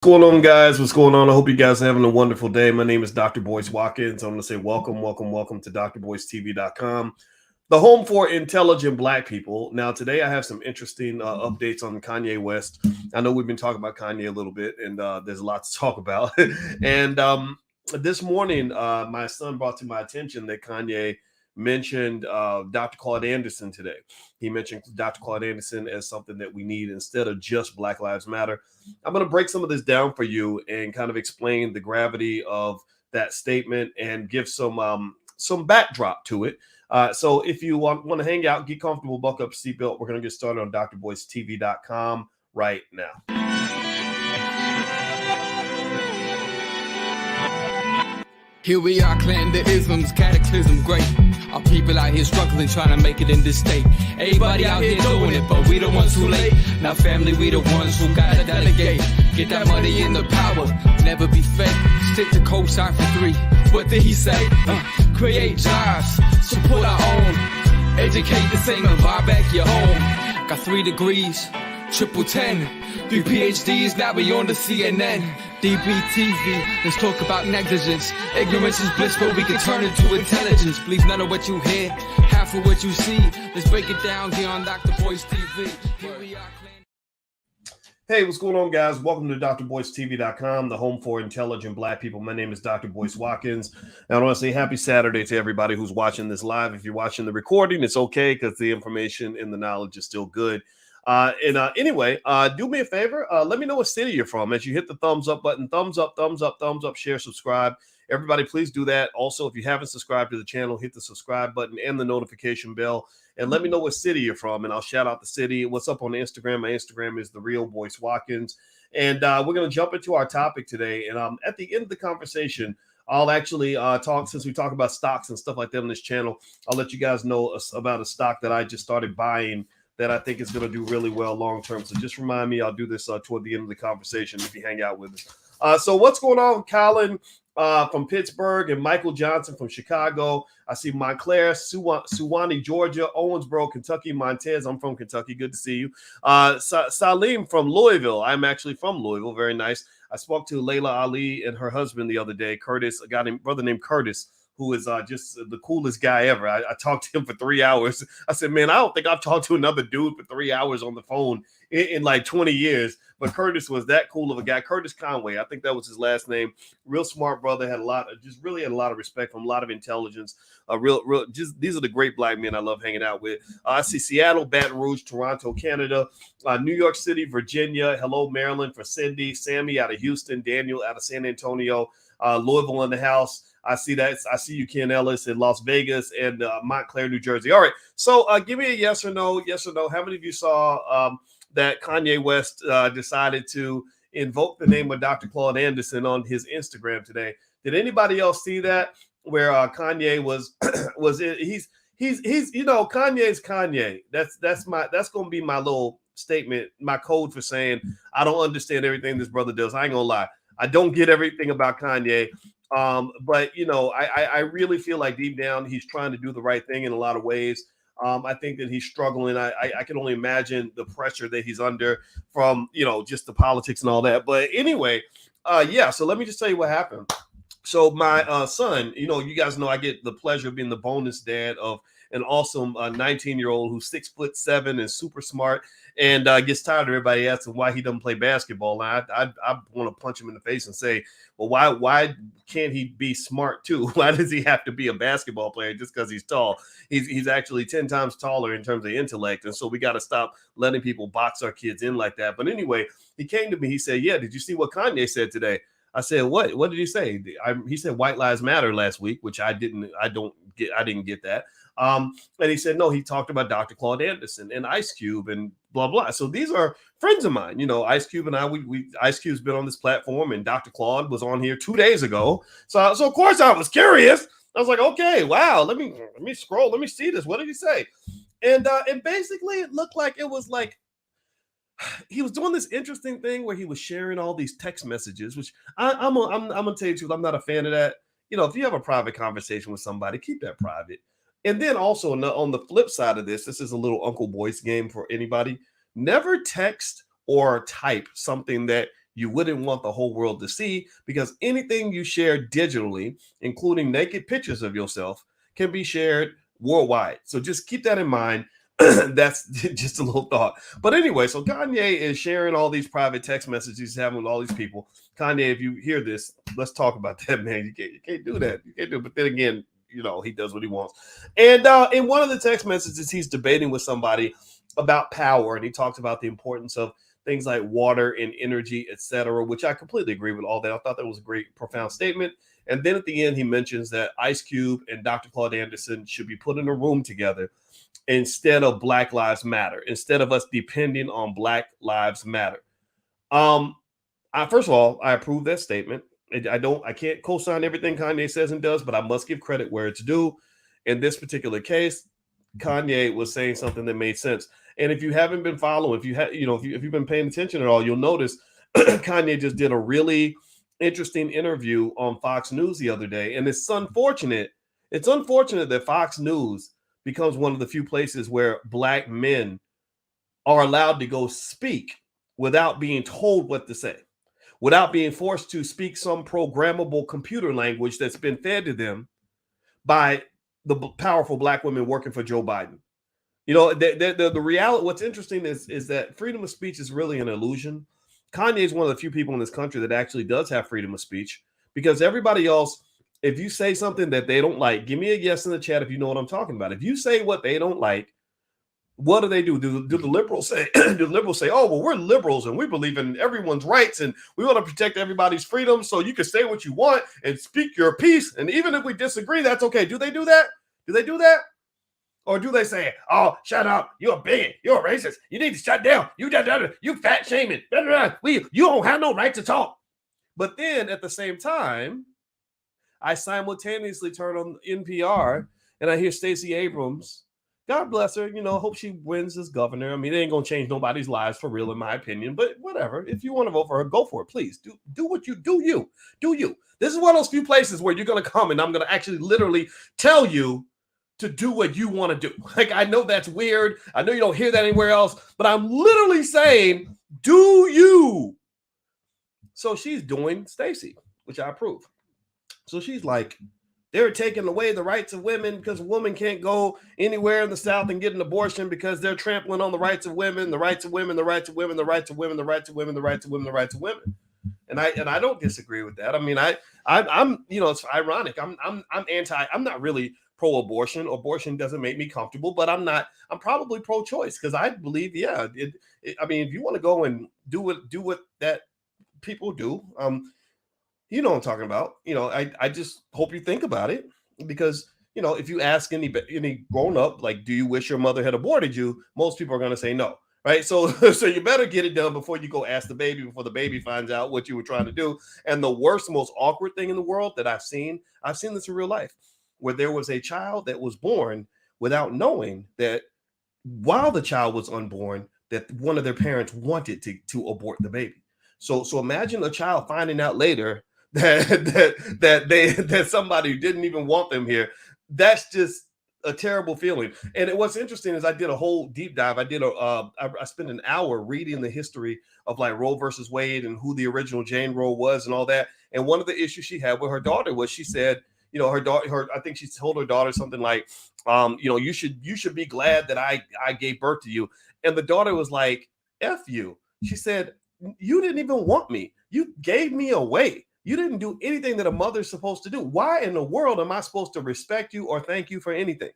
What's going on, guys? What's going on? I hope you guys are having a wonderful day. My name is Dr. Boyce Watkins. I'm going to say welcome to drboycetv.com, the home for intelligent Black people. Now, today I have some interesting updates on Kanye West. I know we've been talking about Kanye a little bit, and there's a lot to talk about. and this morning, my son brought to my attention that Kanye mentioned Dr. Claud Anderson today. He mentioned Dr. Claud Anderson as something that we need instead of just Black Lives Matter. I'm going to break some of this down for you and kind of explain the gravity of that statement and give some backdrop to it. So if you want to hang out, get comfortable, buckle up your seatbelt. We're going to get started on drboycetv.com right now. Here we are, clan the isms, cataclysm great. Our people out here struggling, trying to make it in this state. Everybody out here doing it, but we the ones too late. Now family, we the ones who gotta delegate. Get that money in the power, never be fake. Stick to co-sign for 3. What did he say? Create jobs, support our own. Educate the same and buy back your home. Got 3 degrees, triple 10. 3 PhDs, now we on the CNN. DBTV, let's talk about negligence. Ignorance is bliss, but we can turn it to intelligence. Believe none of what you hear, half of what you see. Let's break it down here on Dr. Boyce TV. Here we are, Hey, what's going on, guys? Welcome to drboycetv.com, the home for intelligent Black people. My name is Dr. Boyce Watkins. And I want to say happy Saturday to everybody who's watching this live. If you're watching the recording, it's okay because the information and the knowledge is still good. Anyway, do me a favor. Let me know what city you're from as you hit the thumbs up button. Thumbs up, share, subscribe. Everybody, please do that. Also, if you haven't subscribed to the channel, hit the subscribe button and the notification bell. And let me know what city you're from, and I'll shout out the city. What's up on Instagram? My Instagram is The Real Boyce Watkins. And we're going to jump into our topic today. And at the end of the conversation, I'll actually talk, since we talk about stocks and stuff like that on this channel, I'll let you guys know about a stock that I just started buying that I think is going to do really well long term. So just remind me, I'll do this toward the end of the conversation if you hang out with us. So what's going on, Colin from Pittsburgh and Michael Johnson from Chicago? I see Montclair, Suwanee, Georgia, Owensboro, Kentucky, Montez. I'm from Kentucky. Good to see you. Salim from Louisville. I'm actually from Louisville. Very nice. I spoke to Layla Ali and her husband the other day, Curtis, brother named Curtis, who is just the coolest guy ever. I talked to him for 3 hours. I said, man, I don't think I've talked to another dude for 3 hours on the phone in like 20 years. But Curtis was that cool of a guy. Curtis Conway, I think that was his last name. Real smart brother, had a lot of respect from, a lot of intelligence. These are the great Black men I love hanging out with. I see Seattle, Baton Rouge, Toronto, Canada, New York City, Virginia. Hello, Maryland for Cindy, Sammy out of Houston, Daniel out of San Antonio, Louisville in the house. I see that. I see you, Ken Ellis in Las Vegas and Montclair, New Jersey. All right. So give me a yes or no. Yes or no. How many of you saw that Kanye West decided to invoke the name of Dr. Claud Anderson on his Instagram today? Did anybody else see that? Where Kanye was he's Kanye's Kanye. That's going to be my little statement, my code for saying I don't understand everything this brother does. I ain't gonna lie. I don't get everything about Kanye. But I really feel like deep down he's trying to do the right thing in a lot of ways. I think that he's struggling. I can only imagine the pressure that he's under from just the politics and all that. But anyway, so let me just tell you what happened. So my son, you guys know I get the pleasure of being the bonus dad of an awesome 19-year-old who's 6'7" and super smart, and gets tired of everybody asking why he doesn't play basketball. And I want to punch him in the face and say, well, why can't he be smart too? Why does he have to be a basketball player just because he's tall? He's actually 10 times taller in terms of intellect, and so we got to stop letting people box our kids in like that. But anyway, he came to me. He said, "Yeah, did you see what Kanye said today?" I said, "What? What did he say?" He said White Lives Matter last week, which I didn't get that. And he said, no, he talked about Dr. Claud Anderson and Ice Cube and blah, blah. So these are friends of mine. Ice Cube and I, Ice Cube's been on this platform, and Dr. Claud was on here 2 days ago. So of course I was curious. I was like, okay, wow, let me scroll. Let me see this. What did he say? And basically it looked like it was like he was doing this interesting thing where he was sharing all these text messages, which I'm gonna tell you the truth, I'm not a fan of that. If you have a private conversation with somebody, keep that private. And then also on the flip side of this is a little Uncle Boyce game for anybody. Never text or type something that you wouldn't want the whole world to see, because anything you share digitally, including naked pictures of yourself, can be shared worldwide. So just keep that in mind. That's just a little thought. But anyway, so Kanye is sharing all these private text messages he's having with all these people. Kanye, if you hear this, let's talk about that, man. You can't do that. You can't do it. But then again, he does what he wants. And in one of the text messages, he's debating with somebody about power, and he talks about the importance of things like water and energy, etc., which I completely agree with all that. I thought that was a great, profound statement. And then at the end, he mentions that Ice Cube and Dr. Claud Anderson should be put in a room together instead of Black Lives Matter, instead of us depending on Black Lives Matter. First of all, I approve that statement. I can't co-sign everything Kanye says and does, but I must give credit where it's due. In this particular case, Kanye was saying something that made sense. And if you haven't been following, if you've been paying attention at all, you'll notice Kanye just did a really interesting interview on Fox News the other day. And it's unfortunate that Fox News becomes one of the few places where Black men are allowed to go speak without being told what to say, without being forced to speak some programmable computer language that's been fed to them by the powerful Black women working for Joe Biden. The reality, what's interesting is that freedom of speech is really an illusion. Kanye is one of the few people in this country that actually does have freedom of speech, because everybody else, if you say something that they don't like, give me a yes in the chat if you know what I'm talking about. If you say what they don't like, what do? Do the liberals say? Do the liberals say, "Oh, well, we're liberals and we believe in everyone's rights and we want to protect everybody's freedom, so you can say what you want and speak your piece, and even if we disagree, that's okay"? Do they do that? Do they do that? Or do they say, "Oh, shut up, you're a bigot, you're a racist, you need to shut down, you fat shaming, you don't have no right to talk"? But then at the same time, I simultaneously turn on NPR and I hear Stacey Abrams, God bless her, hope she wins as governor. I mean, it ain't gonna change nobody's lives for real, in my opinion, but whatever. If you want to vote for her, go for it. Please do what you do. You. This is one of those few places where you're gonna come and I'm gonna actually literally tell you to do what you want to do. Like, I know that's weird. I know you don't hear that anywhere else, but I'm literally saying, do you? So she's doing Stacey, which I approve. So she's like, they're taking away the rights of women because a woman can't go anywhere in the South and get an abortion because they're trampling on the rights of women, the rights of women, the rights of women, the rights of women, the rights of women, the rights of women, the rights of women. And I don't disagree with that. I mean, I'm it's ironic. I'm not really pro-abortion. Abortion doesn't make me comfortable, but I'm probably pro-choice, because I believe, I mean, if you want to go and do what that people do, you know what I'm talking about. I just hope you think about it, because if you ask any grown up, like, do you wish your mother had aborted you? Most people are going to say no, right? So you better get it done before you go ask the baby, before the baby finds out what you were trying to do. And the worst, most awkward thing in the world that I've seen this in real life, where there was a child that was born without knowing that while the child was unborn, that one of their parents wanted to abort the baby. So imagine a child finding out later that somebody didn't even want them here. That's just a terrible feeling. And what's interesting is I did a whole deep dive. I spent an hour reading the history of like Roe versus Wade and who the original Jane Roe was and all that. And one of the issues she had with her daughter was, she said, her daughter, I think she told her daughter something like, you should be glad that I gave birth to you. And the daughter was like, F you. She said, you didn't even want me. You gave me away. You didn't do anything that a mother's supposed to do. Why in the world am I supposed to respect you or thank you for anything?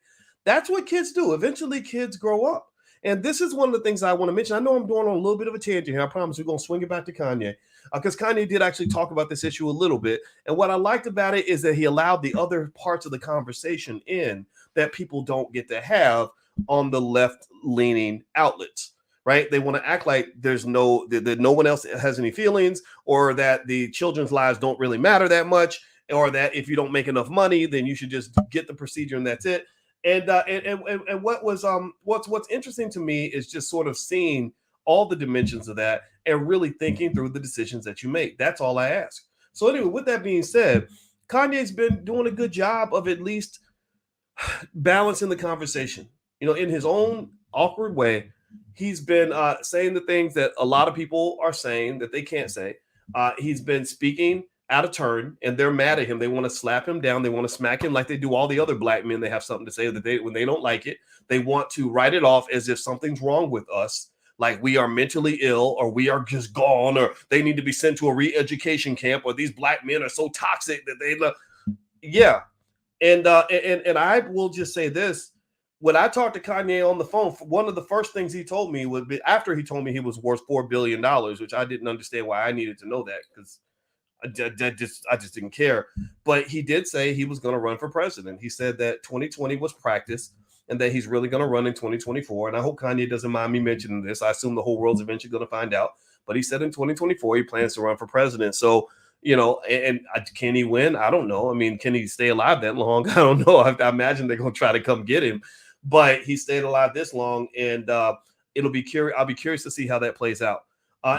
That's what kids do. Eventually kids grow up. And this is one of the things I want to mention. I know I'm going on a little bit of a tangent here. I promise we're going to swing it back to Kanye, because Kanye did actually talk about this issue a little bit. And what I liked about it is that he allowed the other parts of the conversation in that people don't get to have on the left-leaning outlets. Right? They want to act like that no one else has any feelings, or that the children's lives don't really matter that much, or that if you don't make enough money, then you should just get the procedure and that's it. And what's interesting to me is just sort of seeing all the dimensions of that and really thinking through the decisions that you make. That's all I ask. So anyway, with that being said, Kanye's been doing a good job of at least balancing the conversation. In his own awkward way. He's been saying the things that a lot of people are saying that they can't say. He's been speaking out of turn, and they're mad at him. They want to slap him down. They want to smack him like they do all the other black men. They have something to say that when they don't like it, they want to write it off as if something's wrong with us, like we are mentally ill or we are just gone or they need to be sent to a re-education camp or these black men are so toxic that they love. Yeah. And I will just say this. When I talked to Kanye on the phone, one of the first things he told me would be after he told me he was worth $4 billion, which I didn't understand why I needed to know that because I just didn't care. But he did say he was going to run for president. He said that 2020 was practice and that he's really going to run in 2024. And I hope Kanye doesn't mind me mentioning this. I assume the whole world's eventually going to find out. But he said in 2024, he plans to run for president. So, you know, and can he win? I don't know. I mean, can he stay alive that long? I don't know. I imagine they're going to try to come get him. But he stayed alive this long. And it'll be curious. I'll be curious to see how that plays out.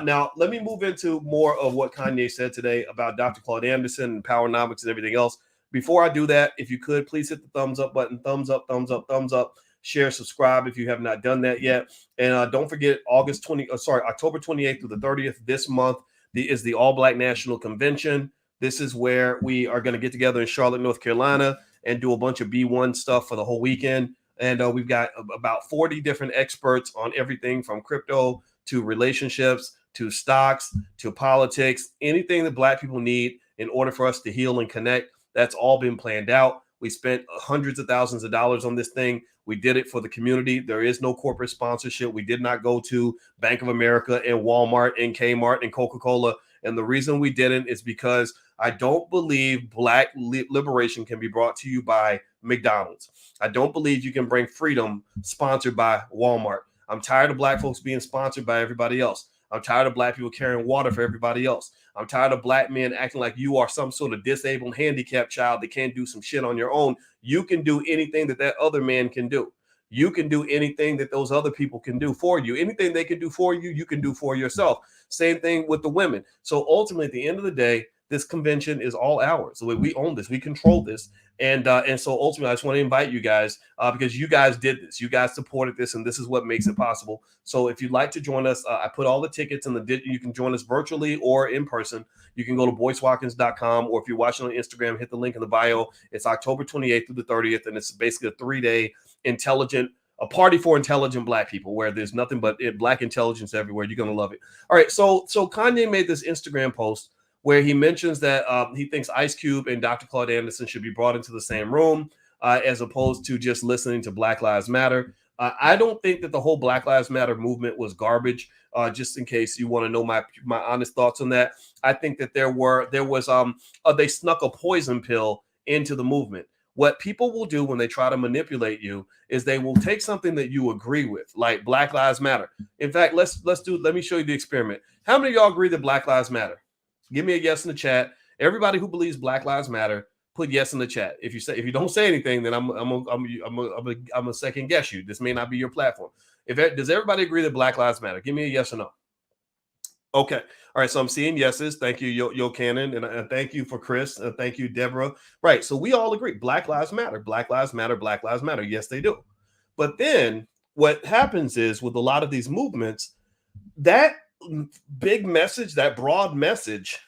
Now, let me move into more of what Kanye said today about Dr. Claud Anderson and Powernomics and everything else. Before I do that, if you could, please hit the thumbs up button. Thumbs up, thumbs up, thumbs up. Share, subscribe if you have not done that yet. And don't forget, October 28th through the 30th this month is the All Black National Convention. This is where we are going to get together in Charlotte, North Carolina, and do a bunch of B1 stuff for the whole weekend. And we've got about 40 different experts on everything from crypto to relationships, to stocks, to politics, anything that Black people need in order for us to heal and connect. That's all been planned out. We spent hundreds of thousands of dollars on this thing. We did it for the community. There is no corporate sponsorship. We did not go to Bank of America and Walmart and Kmart and Coca-Cola. And the reason we didn't is because I don't believe Black liberation can be brought to you by McDonald's. I don't believe you can bring freedom sponsored by Walmart. I'm tired of Black folks being sponsored by everybody else. I'm tired of Black people carrying water for everybody else. I'm tired of Black men acting like you are some sort of disabled, handicapped child that can't do some shit on your own. You can do anything that other man can do. You can do anything that those other people can do for you. Anything they can do for you, you can do for yourself. Same thing with the women. So ultimately, at the end of the day, this convention is all ours. So we own this. We control this. And so ultimately, I just want to invite you guys because you guys did this. You guys supported this, and this is what makes it possible. So if you'd like to join us, I put all the tickets in you can join us virtually or in person. You can go to boycewatkins.com, or if you're watching on Instagram, hit the link in the bio. It's October 28th through the 30th, and it's basically a 3-day a party for intelligent Black people where there's nothing but Black intelligence everywhere. You're going to love it. All right. So Kanye made this Instagram post where he mentions that he thinks Ice Cube and Dr. Claud Anderson should be brought into the same room as opposed to just listening to Black Lives Matter. I don't think that the whole Black Lives Matter movement was garbage. Just in case you want to know my honest thoughts on that, I think that they snuck a poison pill into the movement. What people will do when they try to manipulate you is they will take something that you agree with, like Black Lives Matter. In fact, let me show you the experiment. How many of y'all agree that Black Lives Matter? Give me a yes in the chat. Everybody who believes Black Lives Matter, put yes in the chat. If you don't say anything, then I'm a second guess you. This may not be your platform. Does everybody agree that Black Lives Matter? Give me a yes or no. Okay. All right. So I'm seeing yeses. Thank you, Yo Cannon, and thank you for Chris. Thank you, Deborah. Right. So we all agree. Black Lives Matter. Black Lives Matter. Black Lives Matter. Yes, they do. But then what happens is with a lot of these movements, that big message, that broad message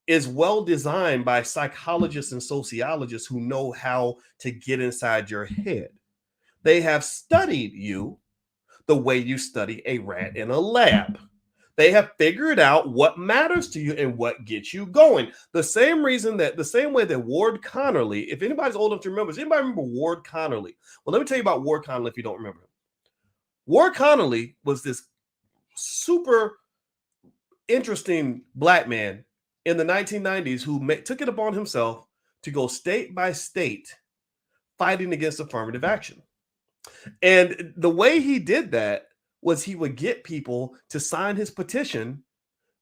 is well designed by psychologists and sociologists who know how to get inside your head. They have studied you the way you study a rat in a lab. They have figured out what matters to you and what gets you going. The same way that Ward Connerly, if anybody's old enough to remember, does anybody remember Ward Connerly? Well, let me tell you about Ward Connerly if you don't remember him. Ward Connerly was this super interesting Black man in the 1990s who took it upon himself to go state by state fighting against affirmative action. And the way he did that was he would get people to sign his petition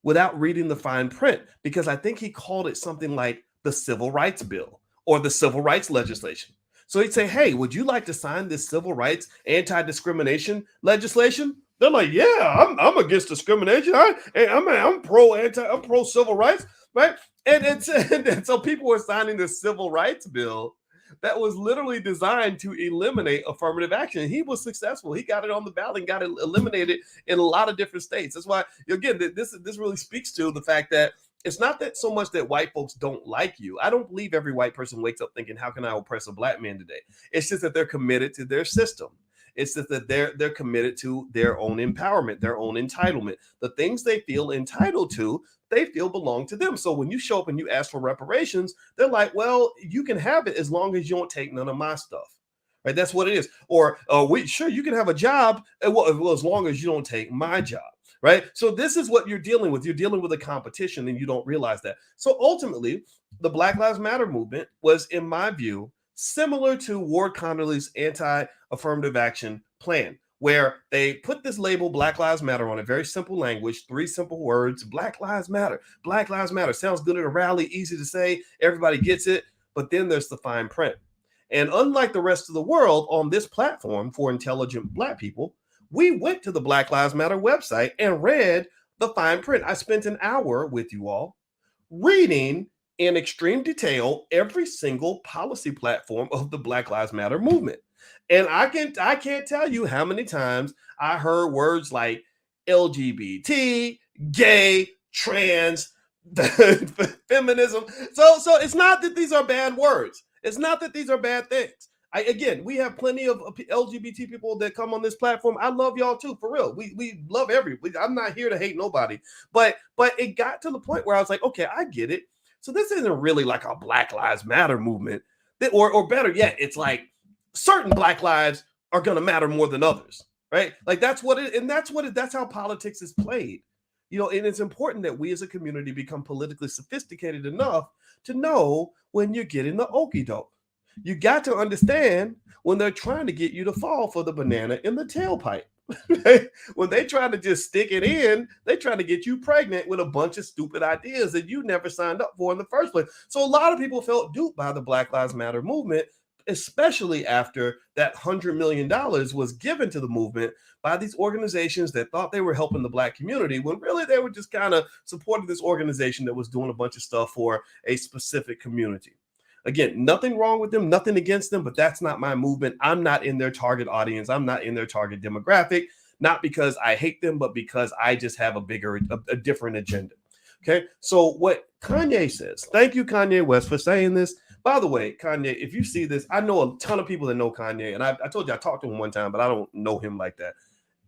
without reading the fine print, because I think he called it something like the Civil Rights Bill or the Civil Rights Legislation. So he'd say, hey, would you like to sign this civil rights anti-discrimination legislation? They're like, yeah, I'm against discrimination. I'm pro civil rights, right? And so people were signing this civil rights bill that was literally designed to eliminate affirmative action. He was successful. He got it on the ballot and got it eliminated in a lot of different states. That's why, again, this really speaks to the fact that it's not that so much that white folks don't like you. I don't believe every white person wakes up thinking, how can I oppress a black man today? It's just that they're committed to their system. It's just that they're committed to their own empowerment, their own entitlement. The things they feel entitled to, they feel belong to them. So when you show up and you ask for reparations, they're like, well, you can have it as long as you don't take none of my stuff. Right? That's what it is. Or sure, you can have a job, well, as long as you don't take my job. Right. So this is what you're dealing with. You're dealing with a competition and you don't realize that. So ultimately, the Black Lives Matter movement was, in my view, similar to Ward Connerly's anti-affirmative action plan, where they put this label Black Lives Matter on it, very simple language, 3 simple words, Black Lives Matter. Black Lives Matter sounds good at a rally, easy to say, everybody gets it. But then there's the fine print. And unlike the rest of the world on this platform for intelligent Black people, we went to the Black Lives Matter website and read the fine print. I spent an hour with you all reading in extreme detail every single policy platform of the Black Lives Matter movement. And I can't tell you how many times I heard words like LGBT, gay, trans, feminism. So it's not that these are bad words. It's not that these are bad things. Again, we have plenty of LGBT people that come on this platform. I love y'all too, for real. We love everybody. I'm not here to hate nobody, but it got to the point where I was like, okay, I get it. So this isn't really like a Black Lives Matter movement, or better yet, it's like certain Black lives are going to matter more than others, right? Like that's how politics is played. And it's important that we as a community become politically sophisticated enough to know when you're getting the okie doke. You got to understand when they're trying to get you to fall for the banana in the tailpipe. Right? When they try to just stick it in, they try to get you pregnant with a bunch of stupid ideas that you never signed up for in the first place. So a lot of people felt duped by the Black Lives Matter movement, especially after that $100 million was given to the movement by these organizations that thought they were helping the Black community, when really they were just kind of supporting this organization that was doing a bunch of stuff for a specific community. Again, nothing wrong with them, nothing against them, but that's not my movement. I'm not in their target audience. I'm not in their target demographic, not because I hate them, but because I just have a different agenda. Okay. So what Kanye says, thank you, Kanye West, for saying this. By the way, Kanye, if you see this, I know a ton of people that know Kanye, and I told you I talked to him one time, but I don't know him like that.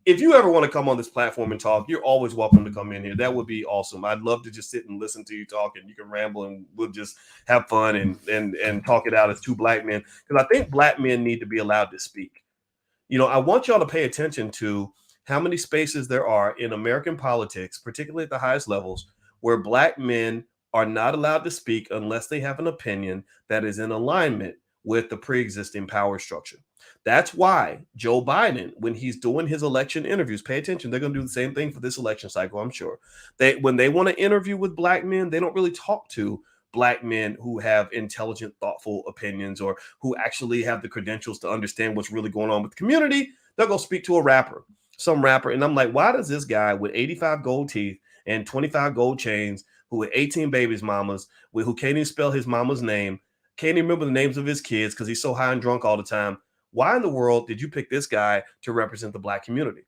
If you ever want to come on this platform and talk, you're always welcome to come in here. That would be awesome. I'd love to just sit and listen to you talk, and you can ramble, and we'll just have fun and talk it out as 2 Black men, because I think Black men need to be allowed to speak. I want y'all to pay attention to how many spaces there are in American politics, particularly at the highest levels, where Black men are not allowed to speak unless they have an opinion that is in alignment with the pre-existing power structure. That's why Joe Biden, when he's doing his election interviews, pay attention, they're going to do the same thing for this election cycle, I'm sure. When they want to interview with Black men, they don't really talk to Black men who have intelligent, thoughtful opinions, or who actually have the credentials to understand what's really going on with the community. They'll go speak to some rapper. And I'm like, why does this guy with 85 gold teeth and 25 gold chains, who with 18 babies mamas, who can't even spell his mama's name, can't even remember the names of his kids because he's so high and drunk all the time, why in the world did you pick this guy to represent the Black community?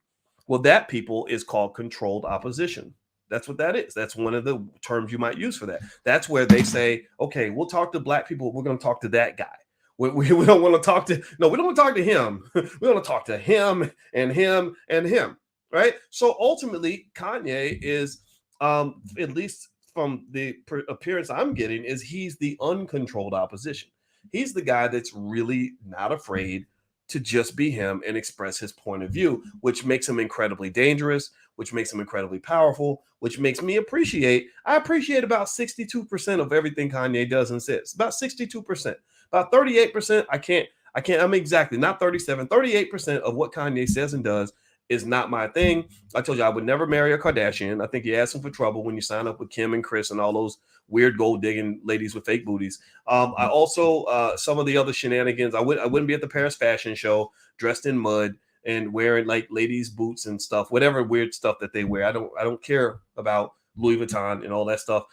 Well, that, people, is called controlled opposition. That's what that is. That's one of the terms you might use for that. That's where they say, okay, we'll talk to Black people. We're going to talk to that guy. We don't want to talk to, no, we don't want to talk to him. We want to talk to him and him and him, right? So ultimately, Kanye is, at least from the appearance I'm getting, is he's the uncontrolled opposition. He's the guy that's really not afraid to just be him and express his point of view, which makes him incredibly dangerous, which makes him incredibly powerful, which makes me appreciate about 62% of everything Kanye does and says. About 62%. About 38%, I'm exactly, not 37, 38% of what Kanye says and does is not my thing. I told you I would never marry a Kardashian. I think you're asking for trouble when you sign up with Kim and Chris and all those weird gold digging ladies with fake booties. I also, some of the other shenanigans, I wouldn't be at the Paris fashion show dressed in mud and wearing like ladies' boots and stuff, whatever weird stuff that they wear. I don't care about Louis Vuitton and all that stuff.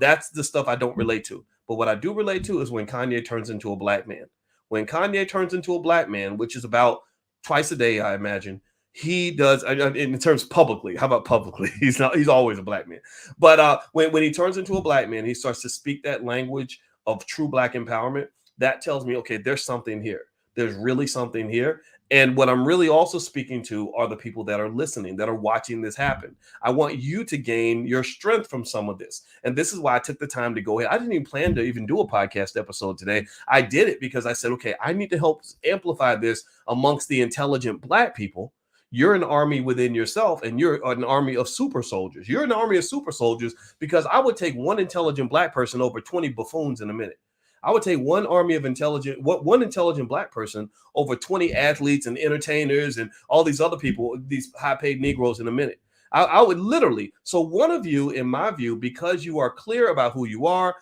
That's the stuff I don't relate to. But what I do relate to is when Kanye turns into a Black man. When Kanye turns into a Black man, which is about twice a day, I imagine, he does in terms publicly. How about publicly? He's always a black man. But when he turns into a black man, he starts to speak that language of true black empowerment. That tells me, okay, there's something here. There's really something here. And what I'm really also speaking to are the people that are listening, that are watching this happen. I want you to gain your strength from some of this. And this is why I took the time to go ahead. I didn't even plan to even do a podcast episode today. I did it because I said, okay, I need to help amplify this amongst the intelligent black people. You're an army within yourself, and you're an army of super soldiers. You're an army of super soldiers because I would take one intelligent black person over 20 buffoons in a minute. I would take one intelligent black person over 20 athletes and entertainers and all these other people, these high-paid Negroes in a minute. I would literally. So one of you, in my view, because you are clear about who you are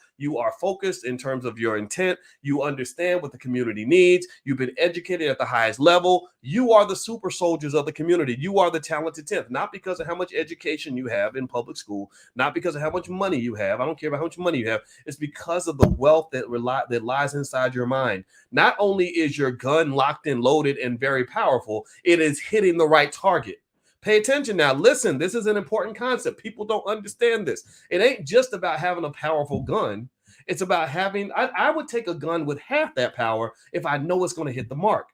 focused in terms of your intent, you understand what the community needs, you've been educated at the highest level, you are the super soldiers of the community. You are the talented 10th, not because of how much education you have in public school, not because of how much money you have. I don't care about how much money you have. It's because of the wealth that lies inside your mind. Not only is your gun locked and loaded and very powerful, it is hitting the right target. Pay attention now. Listen, this is an important concept. People don't understand this. It ain't just about having a powerful gun. It's about having, I would take a gun with half that power if I know it's going to hit the mark.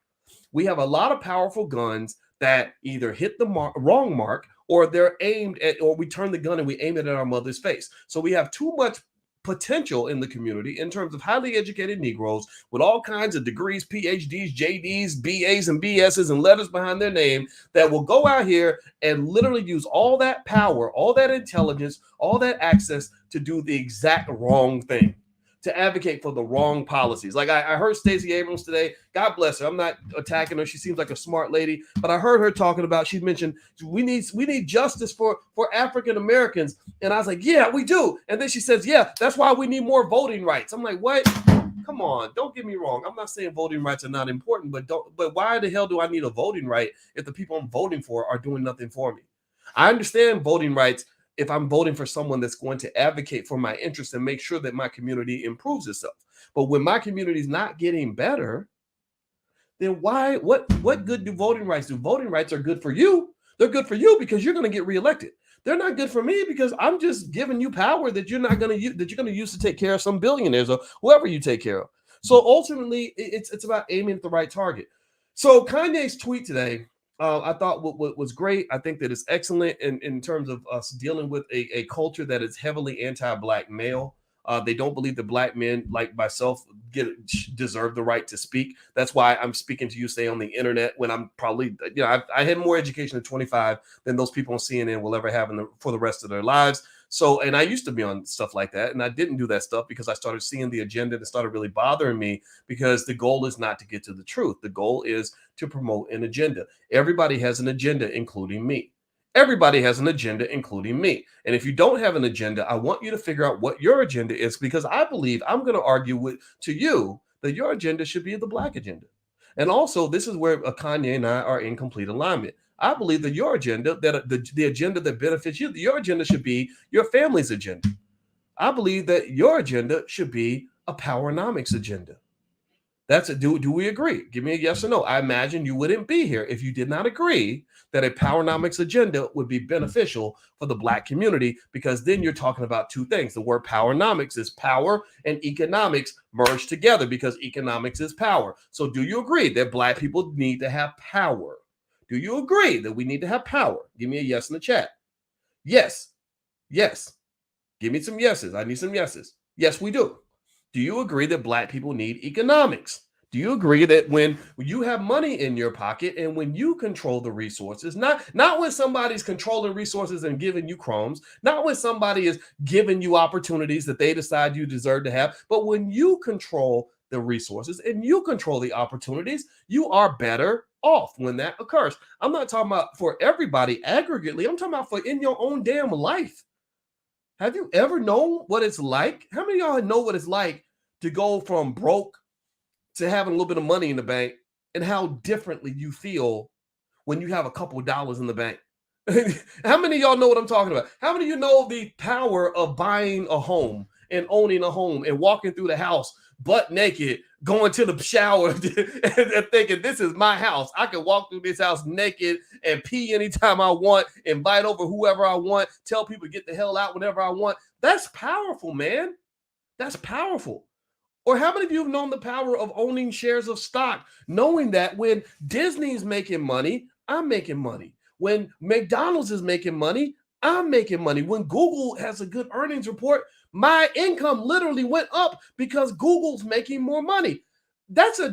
We have a lot of powerful guns that either hit the wrong mark, or they're aimed at, or we turn the gun and we aim it at our mother's face. So we have too much potential in the community in terms of highly educated Negroes with all kinds of degrees, PhDs, JDs, BAs, and BSs, and letters behind their name that will go out here and literally use all that power, all that intelligence, all that access to do the exact wrong thing, to advocate for the wrong policies. Like I heard Stacey Abrams today. God bless her. I'm not attacking her. She seems like a smart lady, but I heard her talking about, she mentioned we need justice for African Americans. And I was like, yeah, we do. And then she says, yeah, that's why we need more voting rights. I'm like, what? Come on, don't get me wrong. I'm not saying voting rights are not important, but why the hell do I need a voting right if the people I'm voting for are doing nothing for me? I understand voting rights if I'm voting for someone that's going to advocate for my interests and make sure that my community improves itself. But when my community is not getting better, then what good do voting rights do? Voting rights are good for you. They're good for you because you're going to get reelected. They're not good for me because I'm just giving you power that you're not going to use, that you're going to use to take care of some billionaires or whoever you take care of. So ultimately, it's about aiming at the right target. So Kanye's tweet today, I thought what was great. I think that it's excellent in terms of us dealing with a culture that is heavily anti-black male. They don't believe that black men like myself deserve the right to speak. That's why I'm speaking to you, say, on the internet, when I'm probably, I had more education at 25 than those people on CNN will ever have for the rest of their lives. So, and I used to be on stuff like that, and I didn't do that stuff because I started seeing the agenda that started really bothering me, because the goal is not to get to the truth. The goal is to promote an agenda. Everybody has an agenda, including me. Everybody has an agenda, including me. And if you don't have an agenda, I want you to figure out what your agenda is, because I believe I'm going to argue to you that your agenda should be the black agenda. And also, this is where Kanye and I are in complete alignment. I believe that your agenda, that the agenda that benefits you, your agenda should be your family's agenda. I believe that your agenda should be a powernomics agenda. That's it. Do we agree? Give me a yes or no. I imagine you wouldn't be here if you did not agree that a powernomics agenda would be beneficial for the black community, because then you're talking about two things. The word powernomics is power and economics merged together, because economics is power. So do you agree that black people need to have power? Do you agree that we need to have power? Give me a yes in the chat. Yes. Yes. Give me some yeses. I need some yeses. Yes, we do. Do you agree that black people need economics? Do you agree that when you have money in your pocket and when you control the resources, not when somebody's controlling resources and giving you crumbs, not when somebody is giving you opportunities that they decide you deserve to have, but when you control the resources and you control the opportunities, you are better off when that occurs. I'm not talking about for everybody aggregately. I'm talking about for in your own damn life. Have you ever known what it's like? How many of y'all know what it's like to go from broke to having a little bit of money in the bank, and how differently you feel when you have a couple of dollars in the bank? How many of y'all know what I'm talking about? How many of you know the power of buying a home and owning a home and walking through the house butt naked, going to the shower and thinking, this is my house. I can walk through this house naked and pee anytime I want, invite over whoever I want, tell people to get the hell out whenever I want. That's powerful, man. That's powerful. Or how many of you have known the power of owning shares of stock, knowing that when Disney's making money, I'm making money. When McDonald's is making money, I'm making money. When Google has a good earnings report, my income literally went up because Google's making more money. That's a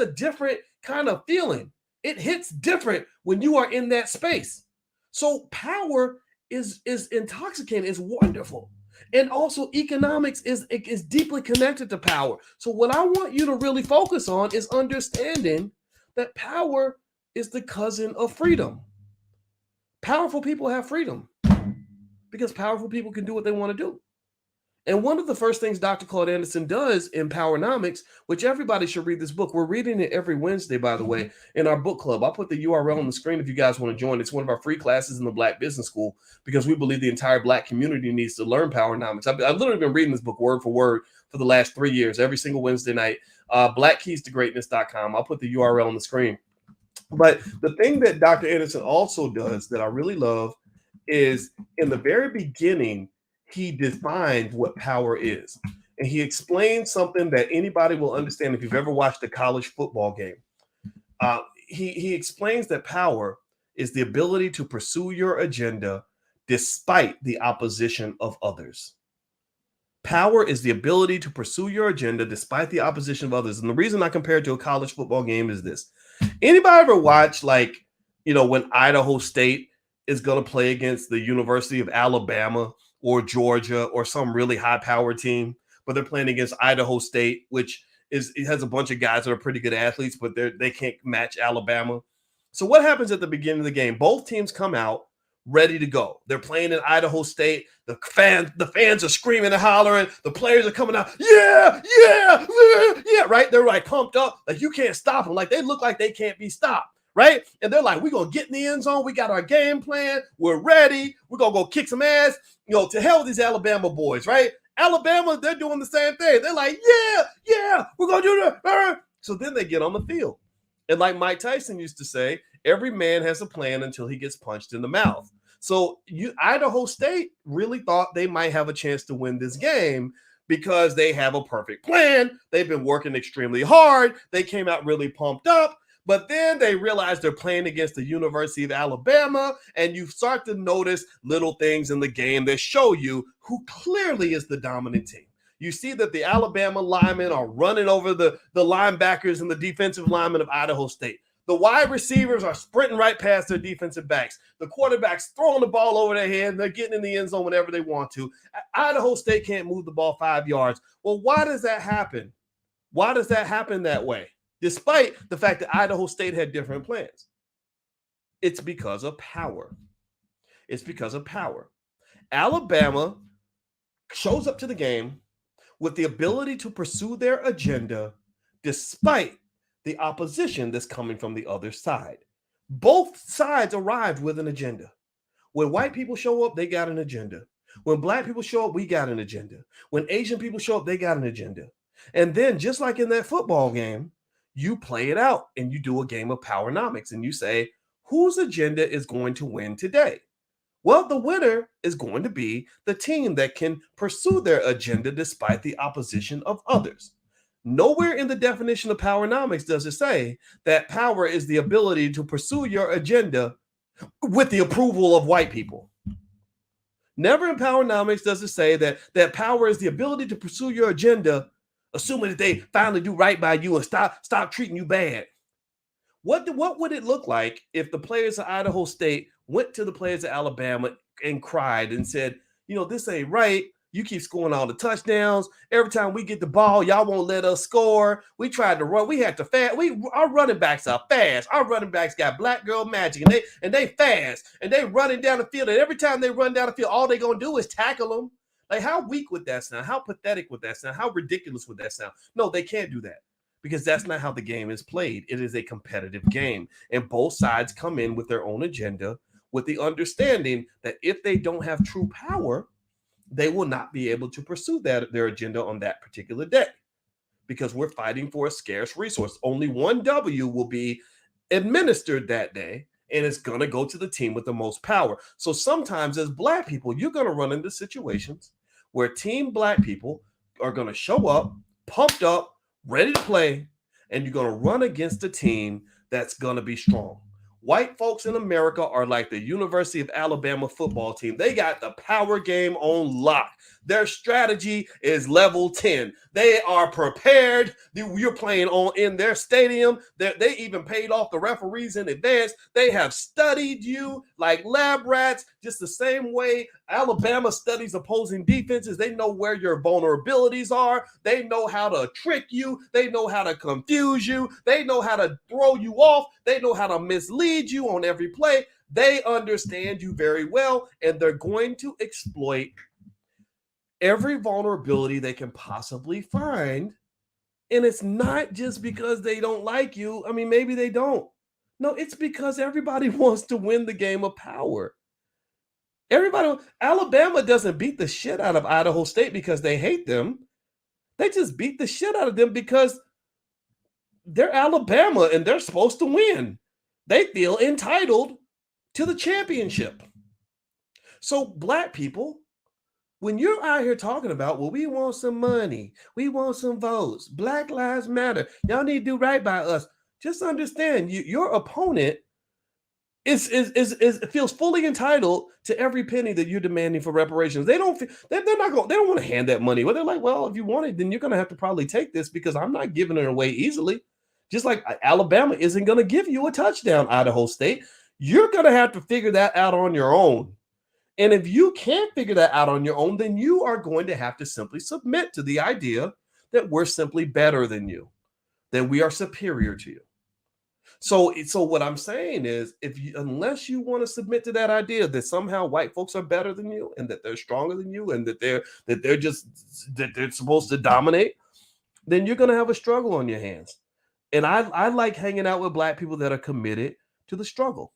different kind of feeling. It hits different when you are in that space. So power is intoxicating, is wonderful. And also economics is deeply connected to power. So what I want you to really focus on is understanding that power is the cousin of freedom. Powerful people have freedom because powerful people can do what they want to do. And one of the first things Dr. Claud Anderson does in Powernomics, which everybody should read this book. We're reading it every Wednesday, by the way, in our book club. I'll put the URL on the screen if you guys want to join. It's one of our free classes in the Black Business School because we believe the entire Black community needs to learn Powernomics. I've literally been reading this book word for word for the last 3 years, every single Wednesday night. blackkeystogreatness.com. I'll put the URL on the screen. But the thing that Dr. Anderson also does that I really love is in the very beginning, he defined what power is. And he explained something that anybody will understand if you've ever watched a college football game. He explains that power is the ability to pursue your agenda despite the opposition of others. Power is the ability to pursue your agenda despite the opposition of others. And the reason I compare it to a college football game is this. Anybody ever watch, when Idaho State is going to play against the University of Alabama or Georgia or some really high-powered team, but they're playing against Idaho State, which it has a bunch of guys that are pretty good athletes, but they can't match Alabama. So what happens at the beginning of the game? Both teams come out ready to go. They're playing in Idaho State. The fans are screaming and hollering. The players are coming out. Yeah, right? They're like pumped up. Like you can't stop them. Like they look like they can't be stopped. Right? And they're like, we're going to get in the end zone. We got our game plan. We're ready. We're going to go kick some ass. To hell with these Alabama boys, right? Alabama, they're doing the same thing. They're like, yeah, we're going to do that. So then they get on the field. And like Mike Tyson used to say, every man has a plan until he gets punched in the mouth. So Idaho State really thought they might have a chance to win this game because they have a perfect plan. They've been working extremely hard. They came out really pumped up. But then they realize they're playing against the University of Alabama, and you start to notice little things in the game that show you who clearly is the dominant team. You see that the Alabama linemen are running over the linebackers and the defensive linemen of Idaho State. The wide receivers are sprinting right past their defensive backs. The quarterback's throwing the ball over their head. They're getting in the end zone whenever they want to. Idaho State can't move the ball 5 yards. Well, why does that happen? Why does that happen that way? Despite the fact that Idaho State had different plans. It's because of power. It's because of power. Alabama shows up to the game with the ability to pursue their agenda despite the opposition that's coming from the other side. Both sides arrived with an agenda. When white people show up, they got an agenda. When black people show up, we got an agenda. When Asian people show up, they got an agenda. And then just like in that football game, you play it out and you do a game of Powernomics and you say, whose agenda is going to win today? Well, the winner is going to be the team that can pursue their agenda despite the opposition of others. Nowhere in the definition of Powernomics does it say that power is the ability to pursue your agenda with the approval of white people. Never in Powernomics does it say that power is the ability to pursue your agenda assuming that they finally do right by you and stop treating you bad. What would it look like if the players of Idaho State went to the players of Alabama and cried and said, this ain't right. You keep scoring all the touchdowns. Every time we get the ball, y'all won't let us score. We tried to run. We had to fast. Our running backs are fast. Our running backs got black girl magic, and they fast, and they running down the field. And every time they run down the field, all they gonna do is tackle them. Like, how weak would that sound? How pathetic would that sound? How ridiculous would that sound? No, they can't do that because that's not how the game is played. It is a competitive game, and both sides come in with their own agenda with the understanding that if they don't have true power, they will not be able to pursue their agenda on that particular day because we're fighting for a scarce resource. Only one W will be administered that day, and it's going to go to the team with the most power. So sometimes as Black people, you're going to run into situations where team Black people are going to show up, pumped up, ready to play, and you're going to run against a team that's going to be strong. White folks in America are like the University of Alabama football team. They got the power game on lock. Their strategy is level 10. They are prepared. You're playing in their stadium. They even paid off the referees in advance. They have studied you like lab rats, just the same way Alabama studies opposing defenses. They know where your vulnerabilities are. They know how to trick you. They know how to confuse you. They know how to throw you off. They know how to mislead you on every play. They understand you very well, and they're going to exploit every vulnerability they can possibly find. And it's not just because they don't like you. I mean, maybe they don't. No, it's because everybody wants to win the game of power. Alabama doesn't beat the shit out of Idaho State because they hate them. They just beat the shit out of them because they're Alabama and they're supposed to win. They feel entitled to the championship. So Black people, when you're out here talking about, well, we want some money, we want some votes, Black Lives Matter, y'all need to do right by us, just understand your opponent feels fully entitled to every penny that you're demanding for reparations. They're not going, they don't want to hand that money. Well, they're like, well, if you want it, then you're going to have to probably take this because I'm not giving it away easily. Just like Alabama isn't going to give you a touchdown, Idaho State. You're going to have to figure that out on your own. And if you can't figure that out on your own, then you are going to have to simply submit to the idea that we're simply better than you, that we are superior to you. So what I'm saying is, unless you want to submit to that idea that somehow white folks are better than you and that they're stronger than you and that they're supposed to dominate, then you're going to have a struggle on your hands. And I like hanging out with Black people that are committed to the struggle,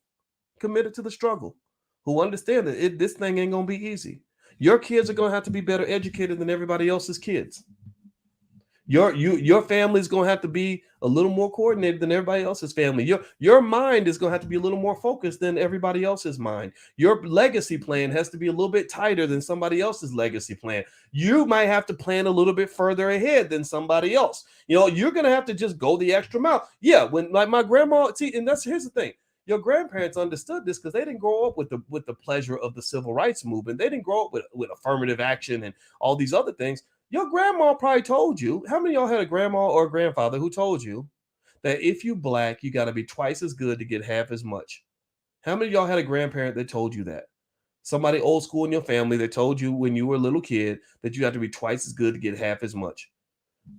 who understand that this thing ain't going to be easy. Your kids are going to have to be better educated than everybody else's kids. Your family is going to have to be a little more coordinated than everybody else's family. Your mind is going to have to be a little more focused than everybody else's mind. Your legacy plan has to be a little bit tighter than somebody else's legacy plan. You might have to plan a little bit further ahead than somebody else. You're going to have to just go the extra mile. Yeah, when like my grandma, here's the thing. Your grandparents understood this because they didn't grow up with the pleasure of the civil rights movement. They didn't grow up with affirmative action and all these other things. Your grandma probably told you. How many of y'all had a grandma or a grandfather who told you that if you Black, you got to be twice as good to get half as much? How many of y'all had a grandparent that told you that? Somebody old school in your family that told you when you were a little kid that you have to be twice as good to get half as much?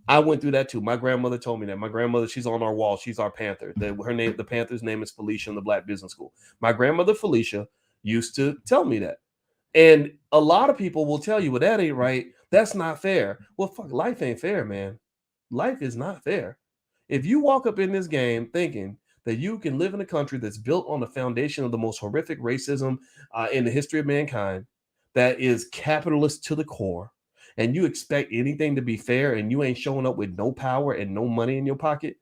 I went through that too. My grandmother told me that. My grandmother, she's on our wall. She's our Panther. The Panther's name is Felicia in the Black Business School. My grandmother, Felicia, used to tell me that. And a lot of people will tell you, well, that ain't right. That's not fair. Well, fuck, life ain't fair, man. Life is not fair. If you walk up in this game thinking that you can live in a country that's built on the foundation of the most horrific racism in the history of mankind, that is capitalist to the core, and you expect anything to be fair and you ain't showing up with no power and no money in your pocket,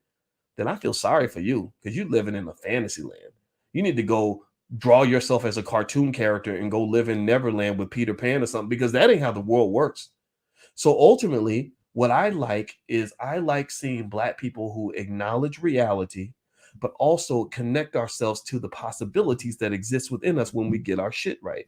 then I feel sorry for you because you're living in a fantasy land. You need to go draw yourself as a cartoon character and go live in Neverland with Peter Pan or something, because that ain't how the world works. So ultimately, what I like seeing Black people who acknowledge reality, but also connect ourselves to the possibilities that exist within us when we get our shit right,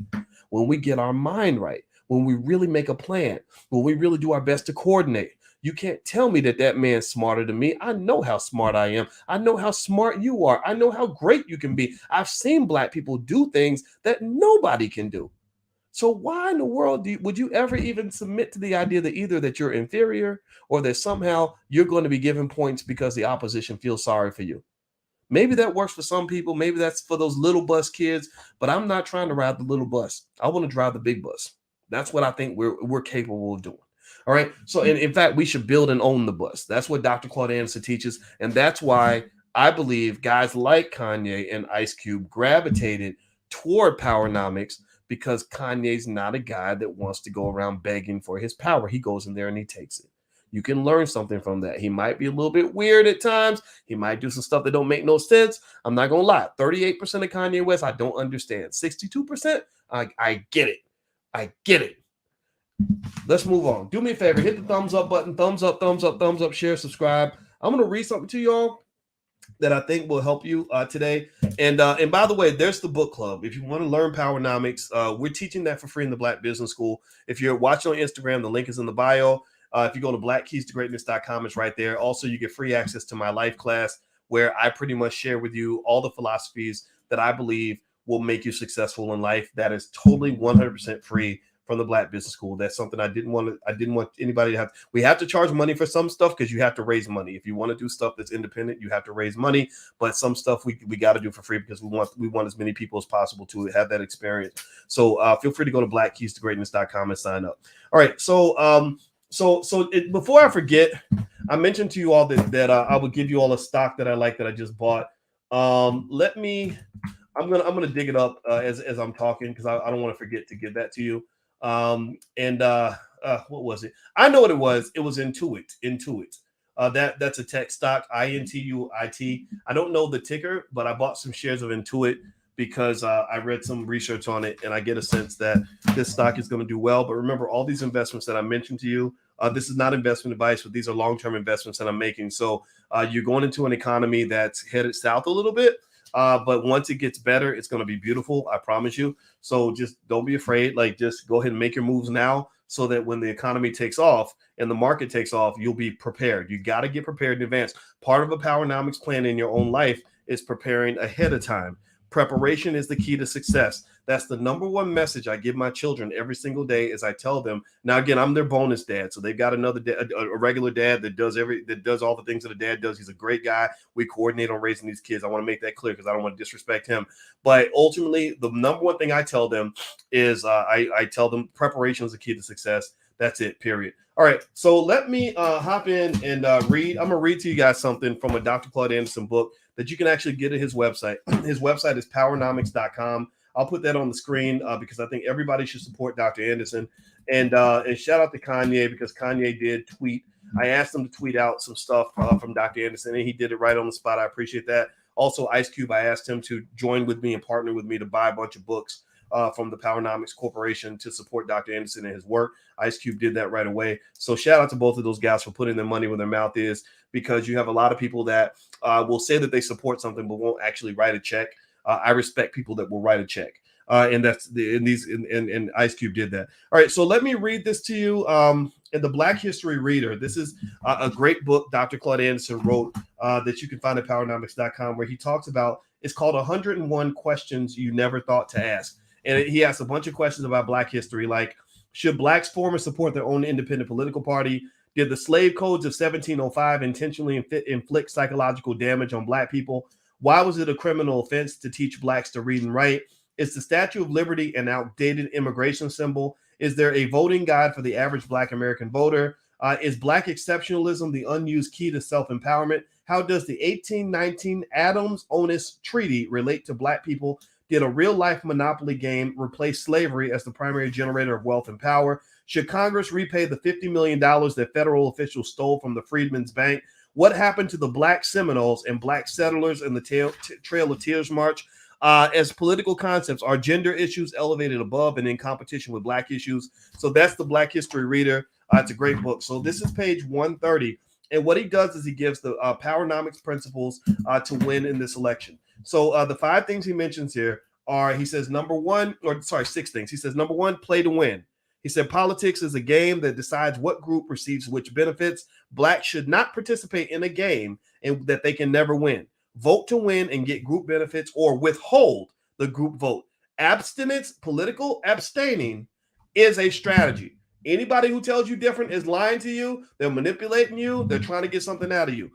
when we get our mind right, when we really make a plan, when we really do our best to coordinate. You can't tell me that man's smarter than me. I know how smart I am. I know how smart you are. I know how great you can be. I've seen Black people do things that nobody can do. So why in the world would you ever even submit to the idea that either that you're inferior or that somehow you're going to be given points because the opposition feels sorry for you? Maybe that works for some people. Maybe that's for those little bus kids, but I'm not trying to ride the little bus. I want to drive the big bus. That's what I think we're capable of doing. All right. So in fact, we should build and own the bus. That's what Dr. Claud Anderson teaches. And that's why I believe guys like Kanye and Ice Cube gravitated toward Powernomics, because Kanye's not a guy that wants to go around begging for his power. He goes in there and he takes it. You can learn something from that. He might be a little bit weird at times. He might do some stuff that don't make no sense. I'm not going to lie. 38% of Kanye West, I don't understand. 62%, I get it. I get it. Let's move on. Do me a favor. Hit the thumbs up button. Thumbs up, thumbs up, thumbs up, share, subscribe. I'm going to read something to y'all that I think will help you today. And by the way, there's the book club. If you want to learn Powernomics, we're teaching that for free in the Black Business School. If you're watching on Instagram, the link is in the bio. If you go to blackkeystogreatness.com, it's right there. Also, you get free access to my life class where I pretty much share with you all the philosophies that I believe will make you successful in life. That is totally 100% free from the Black Business School. That's something I didn't want anybody to have. We have to charge money for some stuff because you have to raise money. If you want to do stuff that's independent, you have to raise money. But some stuff we got to do for free because we want as many people as possible to have that experience. So feel free to go to blackkeystogreatness.com and sign up. All right. Before I forget, I mentioned to you all that I would give you all a stock that I like that I just bought. I'm gonna dig it up as I'm talking because I don't want to forget to give that to you. What was it? I know what it was. It was Intuit. That's a tech stock, INTUIT. I don't know the ticker, but I bought some shares of Intuit because I read some research on it and I get a sense that this stock is going to do well. But remember, all these investments that I mentioned to you, this is not investment advice, but these are long-term investments that I'm making. So you're going into an economy that's headed south a little bit. But once it gets better, it's going to be beautiful. I promise you. So just don't be afraid. Like, just go ahead and make your moves now so that when the economy takes off and the market takes off, you'll be prepared. You got to get prepared in advance. Part of a Powernomics plan in your own life is preparing ahead of time. Preparation is the key to success. That's the number one message I give my children every single day as I tell them. Now, again, I'm their bonus dad. So they've got another a regular dad that does all the things that a dad does. He's a great guy. We coordinate on raising these kids. I want to make that clear because I don't want to disrespect him. But ultimately, the number one thing I tell them is I tell them preparation is the key to success. That's it, period. All right, so let me hop in and read. I'm going to read to you guys something from a Dr. Claud Anderson book that you can actually get at his website. His website is powernomics.com. I'll put that on the screen because I think everybody should support Dr. Anderson. And shout out to Kanye because Kanye did tweet. I asked him to tweet out some stuff from Dr. Anderson, and he did it right on the spot. I appreciate that. Also, Ice Cube, I asked him to join with me and partner with me to buy a bunch of books from the Powernomics Corporation to support Dr. Anderson and his work. Ice Cube did that right away. So shout out to both of those guys for putting their money where their mouth is, because you have a lot of people that will say that they support something but won't actually write a check. I respect people that will write a check. And Ice Cube did that. All right, so let me read this to you. In the Black History Reader, this is a great book Dr. Claud Anderson wrote that you can find at powernomics.com, where he talks about, it's called 101 Questions You Never Thought to Ask. And he asks a bunch of questions about Black history, like, should Blacks form and support their own independent political party? Did the slave codes of 1705 intentionally inflict psychological damage on Black people? Why was it a criminal offense to teach Blacks to read and write? Is the Statue of Liberty an outdated immigration symbol? Is there a voting guide for the average Black American voter? Is Black exceptionalism the unused key to self-empowerment? How does the 1819 Adams-Onis Treaty relate to Black people? Did a real-life monopoly game replace slavery as the primary generator of wealth and power? Should Congress repay the $50 million that federal officials stole from the Freedmen's Bank? What happened to the Black Seminoles and Black settlers in the Trail of Tears March? As political concepts, are gender issues elevated above and in competition with Black issues? So that's the Black History Reader. It's a great book. So this is page 130. And what he does is he gives the Powernomics principles to win in this election. So the 5 things he mentions here are, he says, 6 things. He says, number 1, play to win. He said, politics is a game that decides what group receives which benefits. Blacks should not participate in a game that they can never win. Vote to win and get group benefits, or withhold the group vote. Abstinence, political abstaining, is a strategy. Anybody who tells you different is lying to you. They're manipulating you. They're trying to get something out of you.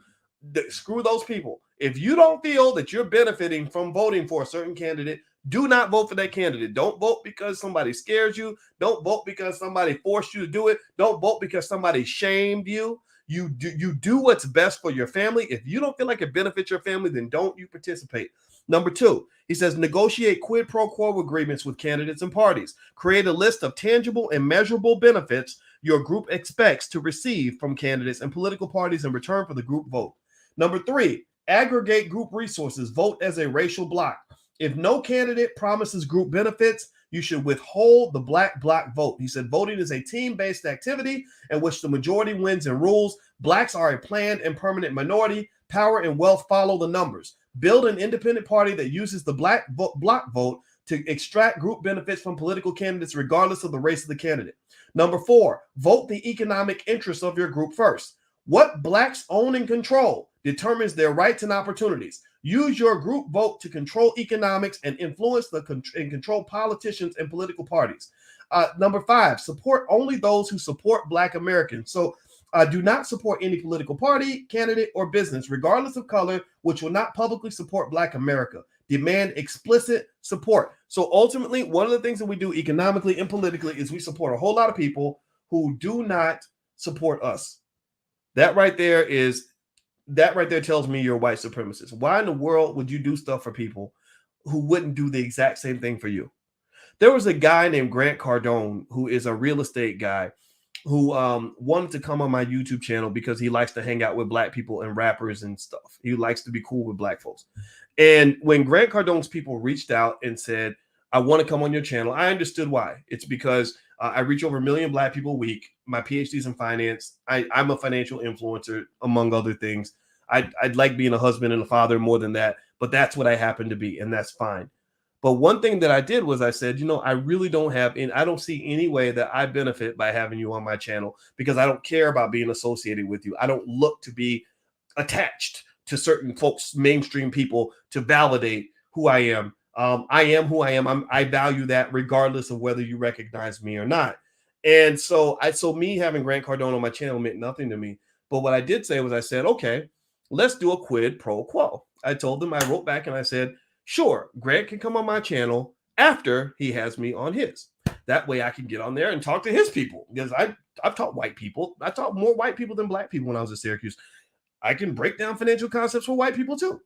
Screw those people. If you don't feel that you're benefiting from voting for a certain candidate, do not vote for that candidate. Don't vote because somebody scares you. Don't vote because somebody forced you to do it. Don't vote because somebody shamed you. You do what's best for your family. If you don't feel like it benefits your family, then don't you participate. Number 2, he says, negotiate quid pro quo agreements with candidates and parties. Create a list of tangible and measurable benefits your group expects to receive from candidates and political parties in return for the group vote. Number 3, aggregate group resources. Vote as a racial bloc. If no candidate promises group benefits, you should withhold the black bloc vote. He said voting is a team-based activity in which the majority wins and rules. Blacks are a planned and permanent minority. Power and wealth follow the numbers. Build an independent party that uses the black bloc vote to extract group benefits from political candidates regardless of the race of the candidate. Number 4, vote the economic interests of your group first. What blacks own and control determines their rights and opportunities. Use your group vote to control economics and influence and control politicians and political parties. Number 5, support only those who support Black Americans. So do not support any political party, candidate, or business, regardless of color, which will not publicly support Black America. Demand explicit support. So ultimately, one of the things that we do economically and politically is we support a whole lot of people who do not support us. That right there tells me you're a white supremacist. Why in the world would you do stuff for people who wouldn't do the exact same thing for you? There was a guy named Grant Cardone, who is a real estate guy, who wanted to come on my YouTube channel because he likes to hang out with Black people and rappers and stuff. He likes to be cool with Black folks. And when Grant Cardone's people reached out and said, I want to come on your channel, I understood why. It's because I reach over 1 million Black people a week. My PhD's in finance. I'm a financial influencer, among other things. I'd like being a husband and a father more than that, but that's what I happen to be, and that's fine. But one thing that I did was I said, I really don't I don't see any way that I benefit by having you on my channel because I don't care about being associated with you. I don't look to be attached to certain folks, mainstream people, to validate who I am. I am who I am. I value that regardless of whether you recognize me or not. And so me having Grant Cardone on my channel meant nothing to me. But what I did say was I said, okay, let's do a quid pro quo. I told them, I wrote back and I said, sure, Grant can come on my channel after he has me on his. That way I can get on there and talk to his people, because I've taught white people. I taught more white people than Black people when I was at Syracuse. I can break down financial concepts for white people too.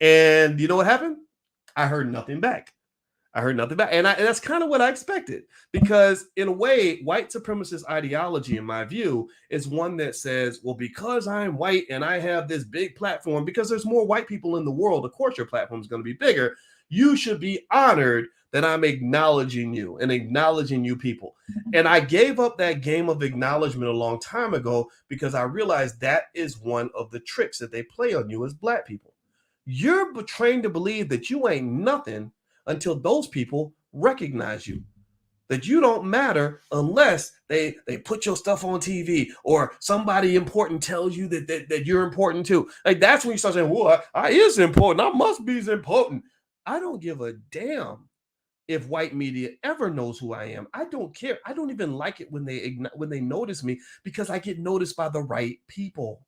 And you know what happened? I heard nothing back. And that's kind of what I expected, because in a way, white supremacist ideology, in my view, is one that says, well, because I'm white and I have this big platform, because there's more white people in the world, of course your platform is going to be bigger. You should be honored that I'm acknowledging you and acknowledging you people. And I gave up that game of acknowledgement a long time ago because I realized that is one of the tricks that they play on you as Black people. You're trained to believe that you ain't nothing until those people recognize you, that you don't matter unless they put your stuff on TV or somebody important tells you that you're important too. Like, that's when you start saying, well, I is important. I must be as important. I don't give a damn if white media ever knows who I am. I don't care. I don't even like it when they notice me, because I get noticed by the right people.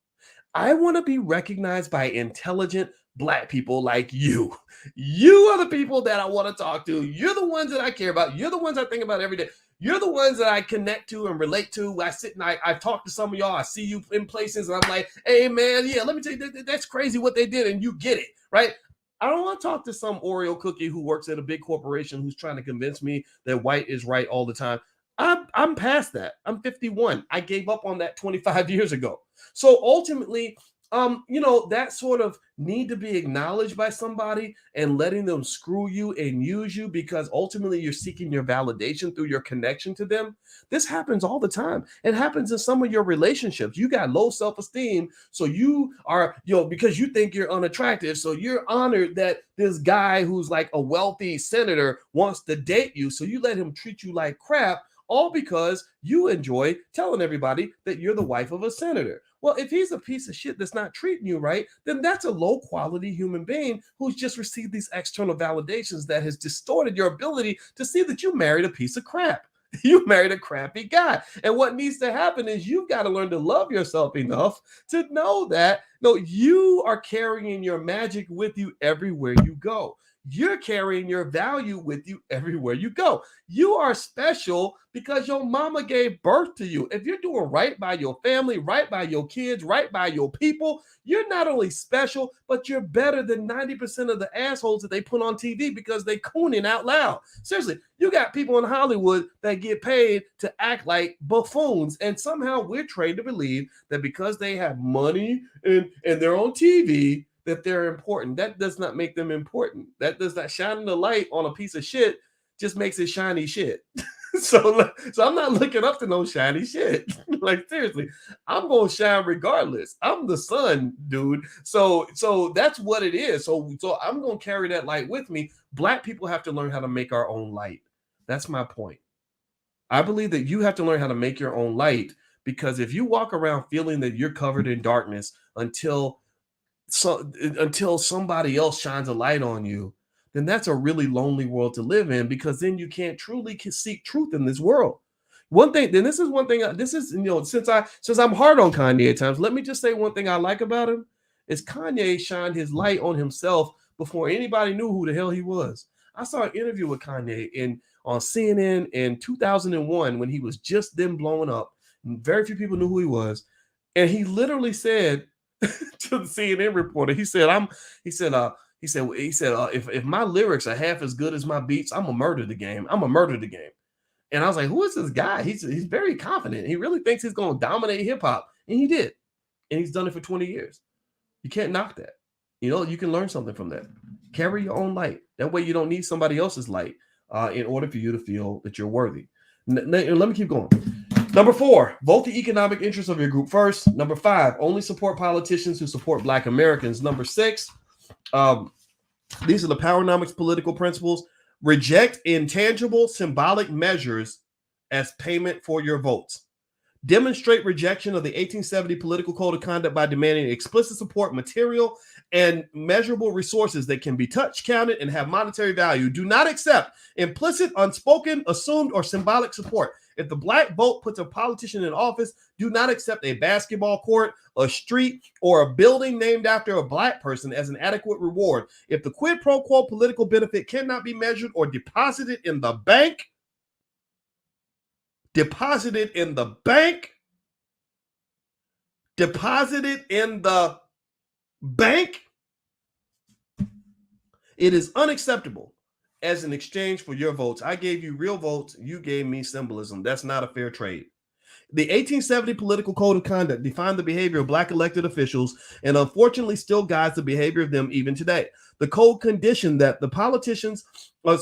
I want to be recognized by intelligent Black people like you. You are the people that I want to talk to. You're the ones that I care about. You're the ones I think about every day. You're the ones that I connect to and relate to. I sit and I talk to some of y'all. I see you in places and I'm like, hey man, yeah, let me tell you, that's crazy what they did, and you get it, right? I don't want to talk to some Oreo cookie who works at a big corporation who's trying to convince me that white is right all the time. I'm past that. I'm 51. I gave up on that 25 years ago. So ultimately, that sort of need to be acknowledged by somebody and letting them screw you and use you because ultimately you're seeking your validation through your connection to them. This happens all the time. It happens in some of your relationships. You got low self-esteem. So you are, because you think you're unattractive. So you're honored that this guy who's like a wealthy senator wants to date you. So you let him treat you like crap, all because you enjoy telling everybody that you're the wife of a senator. Well, if he's a piece of shit that's not treating you right, then that's a low quality human being who's just received these external validations that has distorted your ability to see that you married a piece of crap. You married a crappy guy. And what needs to happen is you've got to learn to love yourself enough to know that, no, you are carrying your magic with you everywhere you go. you're carrying your value with you everywhere you go. You are special because your mama gave birth to you. If you're doing right by your family, right by your kids, right by your people, you're not only special, but you're better than 90% of the assholes that they put on TV because they cooning out loud. Seriously, you got people in Hollywood that get paid to act like buffoons, and somehow we're trained to believe that because they have money and they're on TV, that they're important. That does not make them important. That does not shining the light on a piece of shit just makes it shiny shit. so I'm not looking up to no shiny shit. Like seriously, I'm gonna shine regardless. I'm the sun, dude. So that's what it is. So I'm gonna carry that light with me. Black people have to learn how to make our own light. That's my point. I believe that you have to learn how to make your own light, because if you walk around feeling that you're covered in darkness until somebody else shines a light on you, then that's a really lonely world to live in, because then you can't truly seek truth in this world. One thing, then this is one thing, this is, since I'm hard on Kanye at times, let me just say one thing I like about him is Kanye shined his light on himself before anybody knew who the hell he was. I saw an interview with Kanye on CNN in 2001 when he was just then blowing up. Very few people knew who he was. And he literally said to the CNN reporter, he said, if my lyrics are half as good as my beats, I'm gonna murder the game. And I was like, who is this guy? He's very confident. He really thinks he's gonna dominate hip hop, and he did. And he's done it for 20 years. You can't knock that. You can learn something from that. Carry your own light. That way you don't need somebody else's light in order for you to feel that you're worthy. Let me keep going. Number 4, vote the economic interests of your group first. Number 5, only support politicians who support Black Americans. Number 6, these are the Powernomics political principles. Reject intangible symbolic measures as payment for your votes. Demonstrate rejection of the 1870 political code of conduct by demanding explicit support, material and measurable resources that can be touched, counted, and have monetary value. Do not accept implicit, unspoken, assumed, or symbolic support. If the Black vote puts a politician in office, do not accept a basketball court, a street, or a building named after a Black person as an adequate reward. If the quid pro quo political benefit cannot be measured or deposited in the bank, it is unacceptable as an exchange for your votes. I gave you real votes. You gave me symbolism. That's not a fair trade. The 1870 political code of conduct defined the behavior of Black elected officials and unfortunately still guides the behavior of them even today. The code conditioned the politicians, but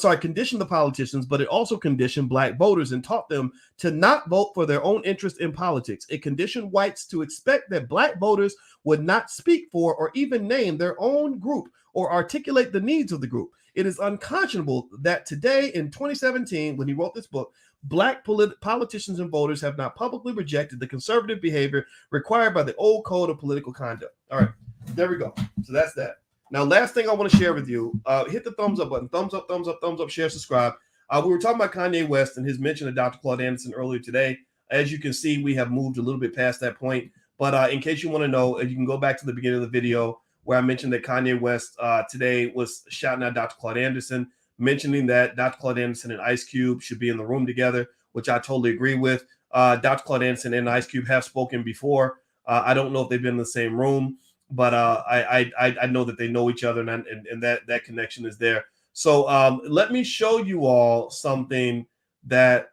it also conditioned Black voters and taught them to not vote for their own interest in politics. It conditioned whites to expect that Black voters would not speak for or even name their own group or articulate the needs of the group. It is unconscionable that today in 2017, when he wrote this book, Black politicians and voters have not publicly rejected the conservative behavior required by the old code of political conduct. All right, there we go. So that's that. Now, last thing I want to share with you, hit the thumbs up button. Thumbs up, share, subscribe. We were talking about Kanye West and his mention of Dr. Claud Anderson earlier today. As you can see, we have moved a little bit past that point. But in case you want to know, you can go back to the beginning of the video where I mentioned that Kanye West today was shouting out Dr. Claud Anderson, mentioning that Dr. Claud Anderson and Ice Cube should be in the room together, which I totally agree with. Dr. Claud Anderson and Ice Cube have spoken before. I don't know if they've been in the same room, but I know that they know each other, and that connection is there. So let me show you all something that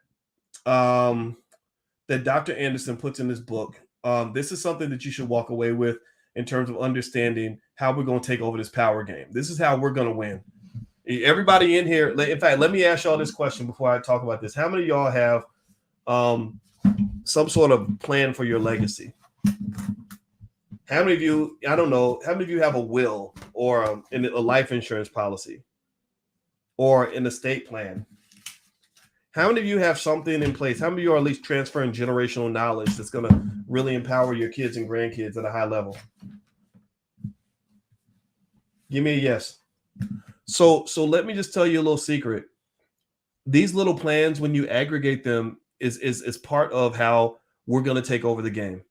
that Dr. Anderson puts in his book. This is something that you should walk away with in terms of understanding how we're going to take over this power game. This is how we're going to win. Everybody in here, in fact, let me ask y'all this question before I talk about this. How many of y'all have some sort of plan for your legacy? How many of you, I don't know, how many of you have a will or a life insurance policy or an estate plan? How many of you have something in place? How many of you are at least transferring generational knowledge that's going to really empower your kids and grandkids at a high level? Give me a yes. So let me just tell you a little secret. These little plans, when you aggregate them, is part of how we're going to take over the game.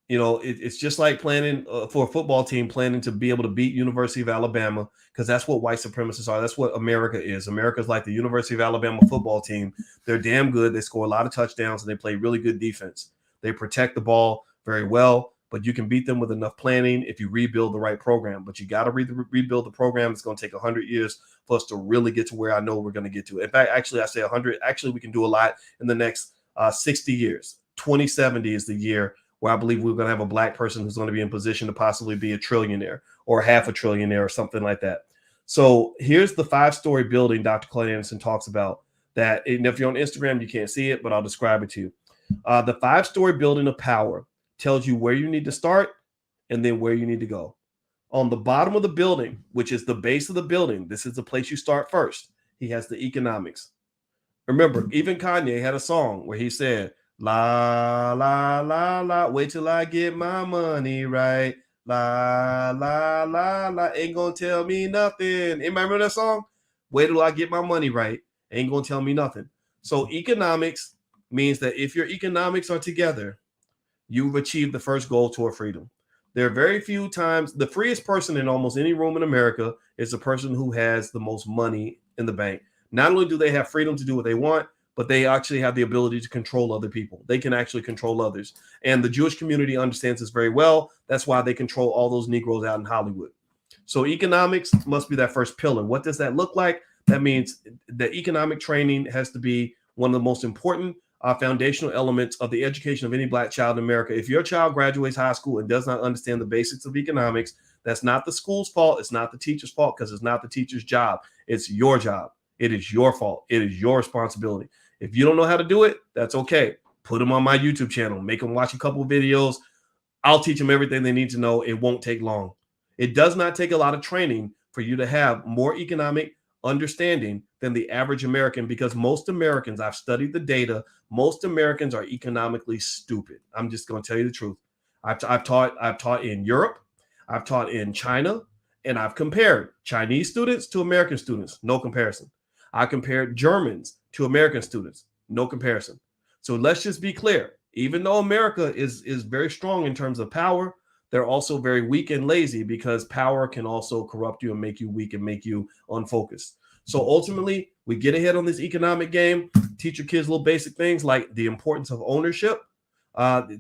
You know, it's just like planning for a football team, planning to be able to beat University of Alabama, because that's what white supremacists are. That's what America is. America's like the University of Alabama football team. They're damn good. They score a lot of touchdowns and they play really good defense. They protect the ball very well, but you can beat them with enough planning if you rebuild the right program. But you got to rebuild the program. It's going to take 100 years for us to really get to where I know we're going to get to. In fact, actually, I say 100. Actually, we can do a lot in the next 60 years. 2070 is the year where I believe we're going to have a black person who's going to be in position to possibly be a trillionaire or half a trillionaire or something like that. So here's the 5-story building Dr. Claud Anderson talks about that. And if you're on Instagram, you can't see it, but I'll describe it to you. The 5-story building of power tells you where you need to start and then where you need to go. On the bottom of the building, which is the base of the building, this is the place you start first. He has the economics. Remember, even Kanye had a song where he said, la, la, la, la, wait till I get my money right. La, la, la, la, ain't gonna tell me nothing. Anybody remember that song? Wait till I get my money right. Ain't gonna tell me nothing. So economics means that if your economics are together, you've achieved the first goal toward freedom. There are very few times, the freest person in almost any room in America is the person who has the most money in the bank. Not only do they have freedom to do what they want, but they actually have the ability to control other people. They can actually control others. And the Jewish community understands this very well. That's why they control all those Negroes out in Hollywood. So economics must be that first pillar. What does that look like? That means that economic training has to be one of the most important foundational elements of the education of any black child in America. If your child graduates high school and does not understand the basics of economics, that's not the school's fault. It's not the teacher's fault, because it's not the teacher's job. It's your job. It is your fault. It is your responsibility. If you don't know how to do it, that's okay. Put them on my YouTube channel. Make them watch a couple of videos. I'll teach them everything they need to know. It won't take long. It does not take a lot of training for you to have more economic understanding than the average American, because most Americans, I've studied the data, most Americans are economically stupid. I'm just going to tell you the truth. I've taught in Europe, I've taught in China, and I've compared Chinese students to American students. No comparison. I compared Germans to American students. No comparison. So let's just be clear. Even though America is very strong in terms of power, they're also very weak and lazy, because power can also corrupt you and make you weak and make you unfocused. So ultimately, we get ahead on this economic game, teach your kids little basic things like the importance of ownership,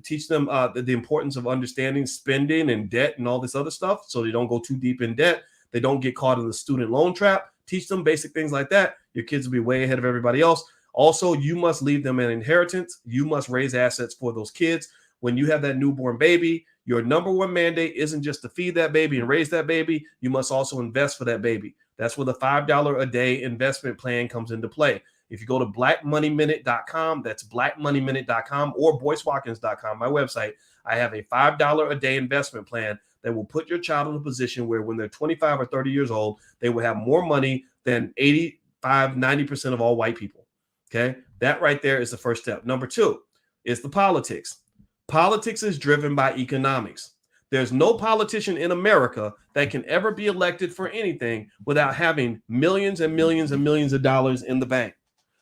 teach them the importance of understanding spending and debt and all this other stuff, so they don't go too deep in debt. They don't get caught in the student loan trap. Teach them basic things like that. Your kids will be way ahead of everybody else. Also, you must leave them an inheritance. You must raise assets for those kids. When you have that newborn baby, your number one mandate isn't just to feed that baby and raise that baby. You must also invest for that baby. That's where the $5 a day investment plan comes into play. If you go to blackmoneyminute.com, that's blackmoneyminute.com, or boycewatkins.com, my website, I have a $5 a day investment plan that will put your child in a position where when they're 25 or 30 years old, they will have more money than 90% of all white people. Okay. That right there is the first step. Number 2 is the politics. Politics is driven by economics. There's no politician in America that can ever be elected for anything without having millions and millions and millions of dollars in the bank.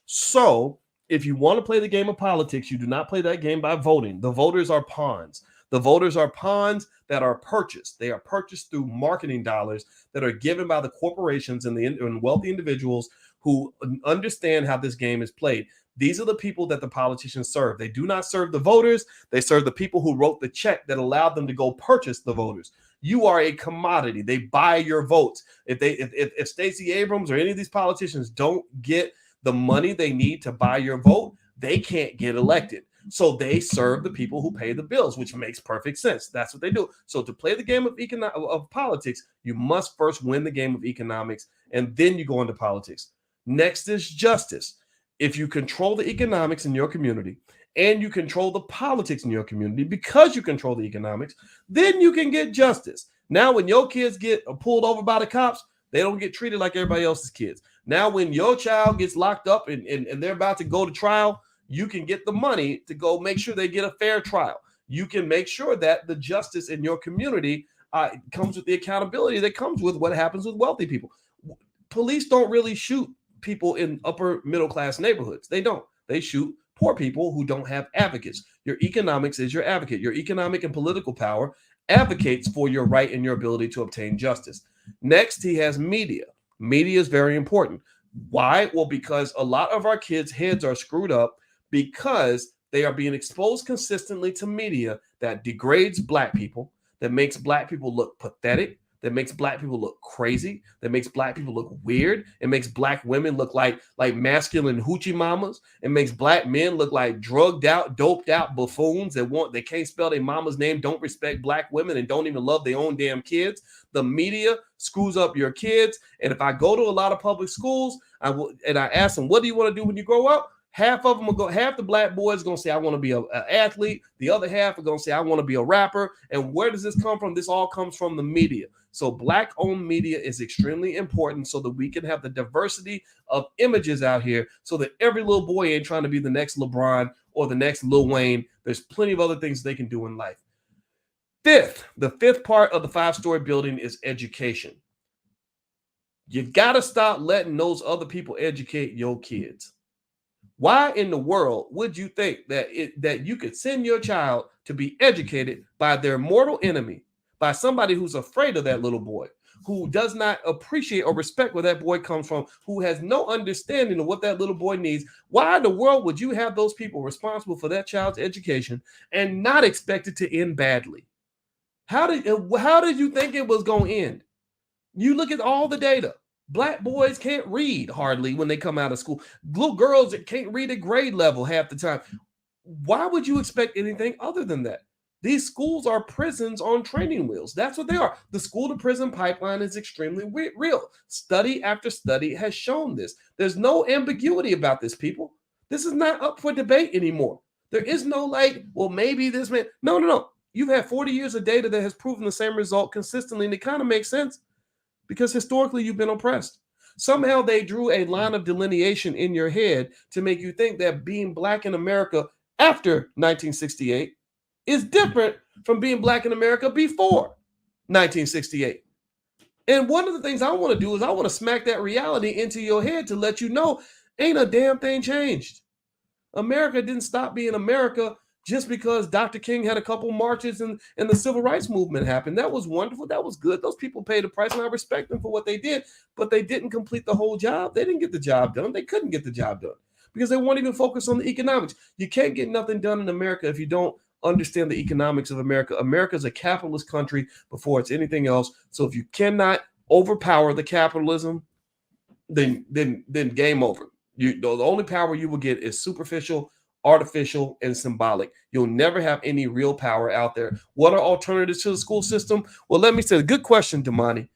So if you want to play the game of politics, you do not play that game by voting. The voters are pawns. The voters are pawns that are purchased. They are purchased through marketing dollars that are given by the corporations and wealthy individuals who understand how this game is played. These are the people that the politicians serve. They do not serve the voters. They serve the people who wrote the check that allowed them to go purchase the voters. You are a commodity. They buy your votes. If Stacey Abrams or any of these politicians don't get the money they need to buy your vote, they can't get elected. So they serve the people who pay the bills, which makes perfect sense. That's what they do. So to play the game of politics, you must first win the game of economics, and then you go into politics. Next is justice. If you control the economics in your community and you control the politics in your community, because you control the economics, then you can get justice. Now, when your kids get pulled over by the cops, they don't get treated like everybody else's kids. Now, when your child gets locked up and they're about to go to trial, you can get the money to go make sure they get a fair trial. You can make sure that the justice in your community comes with the accountability that comes with what happens with wealthy people. Police don't really shoot people in upper middle class neighborhoods. They don't. They shoot poor people who don't have advocates. Your economics is your advocate. Your economic and political power advocates for your right and your ability to obtain justice. Next, he has media. Media is very important. Why? Well, because a lot of our kids' heads are screwed up because they are being exposed consistently to media that degrades Black people, that makes Black people look pathetic, that makes Black people look crazy, that makes Black people look weird. It makes Black women look like masculine hoochie mamas. It makes Black men look like drugged out, doped out buffoons that they can't spell their mama's name, don't respect Black women, and don't even love their own damn kids. The media screws up your kids. And if I go to a lot of public schools, I ask them, what do you want to do when you grow up? Half of them will go, half the Black boys are going to say, I want to be an athlete. The other half are going to say, I want to be a rapper. And where does this come from? This all comes from the media. So Black-owned media is extremely important so that we can have the diversity of images out here so that every little boy ain't trying to be the next LeBron or the next Lil Wayne. There's plenty of other things they can do in life. The fifth part of the 5-story building is education. You got to stop letting those other people educate your kids. Why in the world would you think that you could send your child to be educated by their mortal enemy, by somebody who's afraid of that little boy, who does not appreciate or respect where that boy comes from, who has no understanding of what that little boy needs? Why in the world would you have those people responsible for that child's education and not expect it to end badly? How did you think it was going to end? You look at all the data. Black boys can't read hardly when they come out of school. Little girls that can't read at grade level half the time. Why would you expect anything other than that? These schools are prisons on training wheels. That's what they are. The school to prison pipeline is extremely real. Study after study has shown this. There's no ambiguity about this, people. This is not up for debate anymore. There is no well, maybe this man. No. You've had 40 years of data that has proven the same result consistently, and it kind of makes sense. Because historically, you've been oppressed. Somehow they drew a line of delineation in your head to make you think that being Black in America after 1968 is different from being Black in America before 1968. And one of the things I want to do is I want to smack that reality into your head to let you know ain't a damn thing changed. America didn't stop being America just because Dr. King had a couple marches and the civil rights movement happened. That was wonderful. That was good. Those people paid the price, and I respect them for what they did, but they didn't complete the whole job. They didn't get the job done. They couldn't get the job done because they weren't even focused on the economics. You can't get nothing done in America if you don't understand the economics of America. America is a capitalist country before it's anything else. So if you cannot overpower the capitalism, then game over. The only power you will get is superficial, artificial, and symbolic. You'll never have any real power out there. What are alternatives to the school system? Well, let me say, good question, Damani.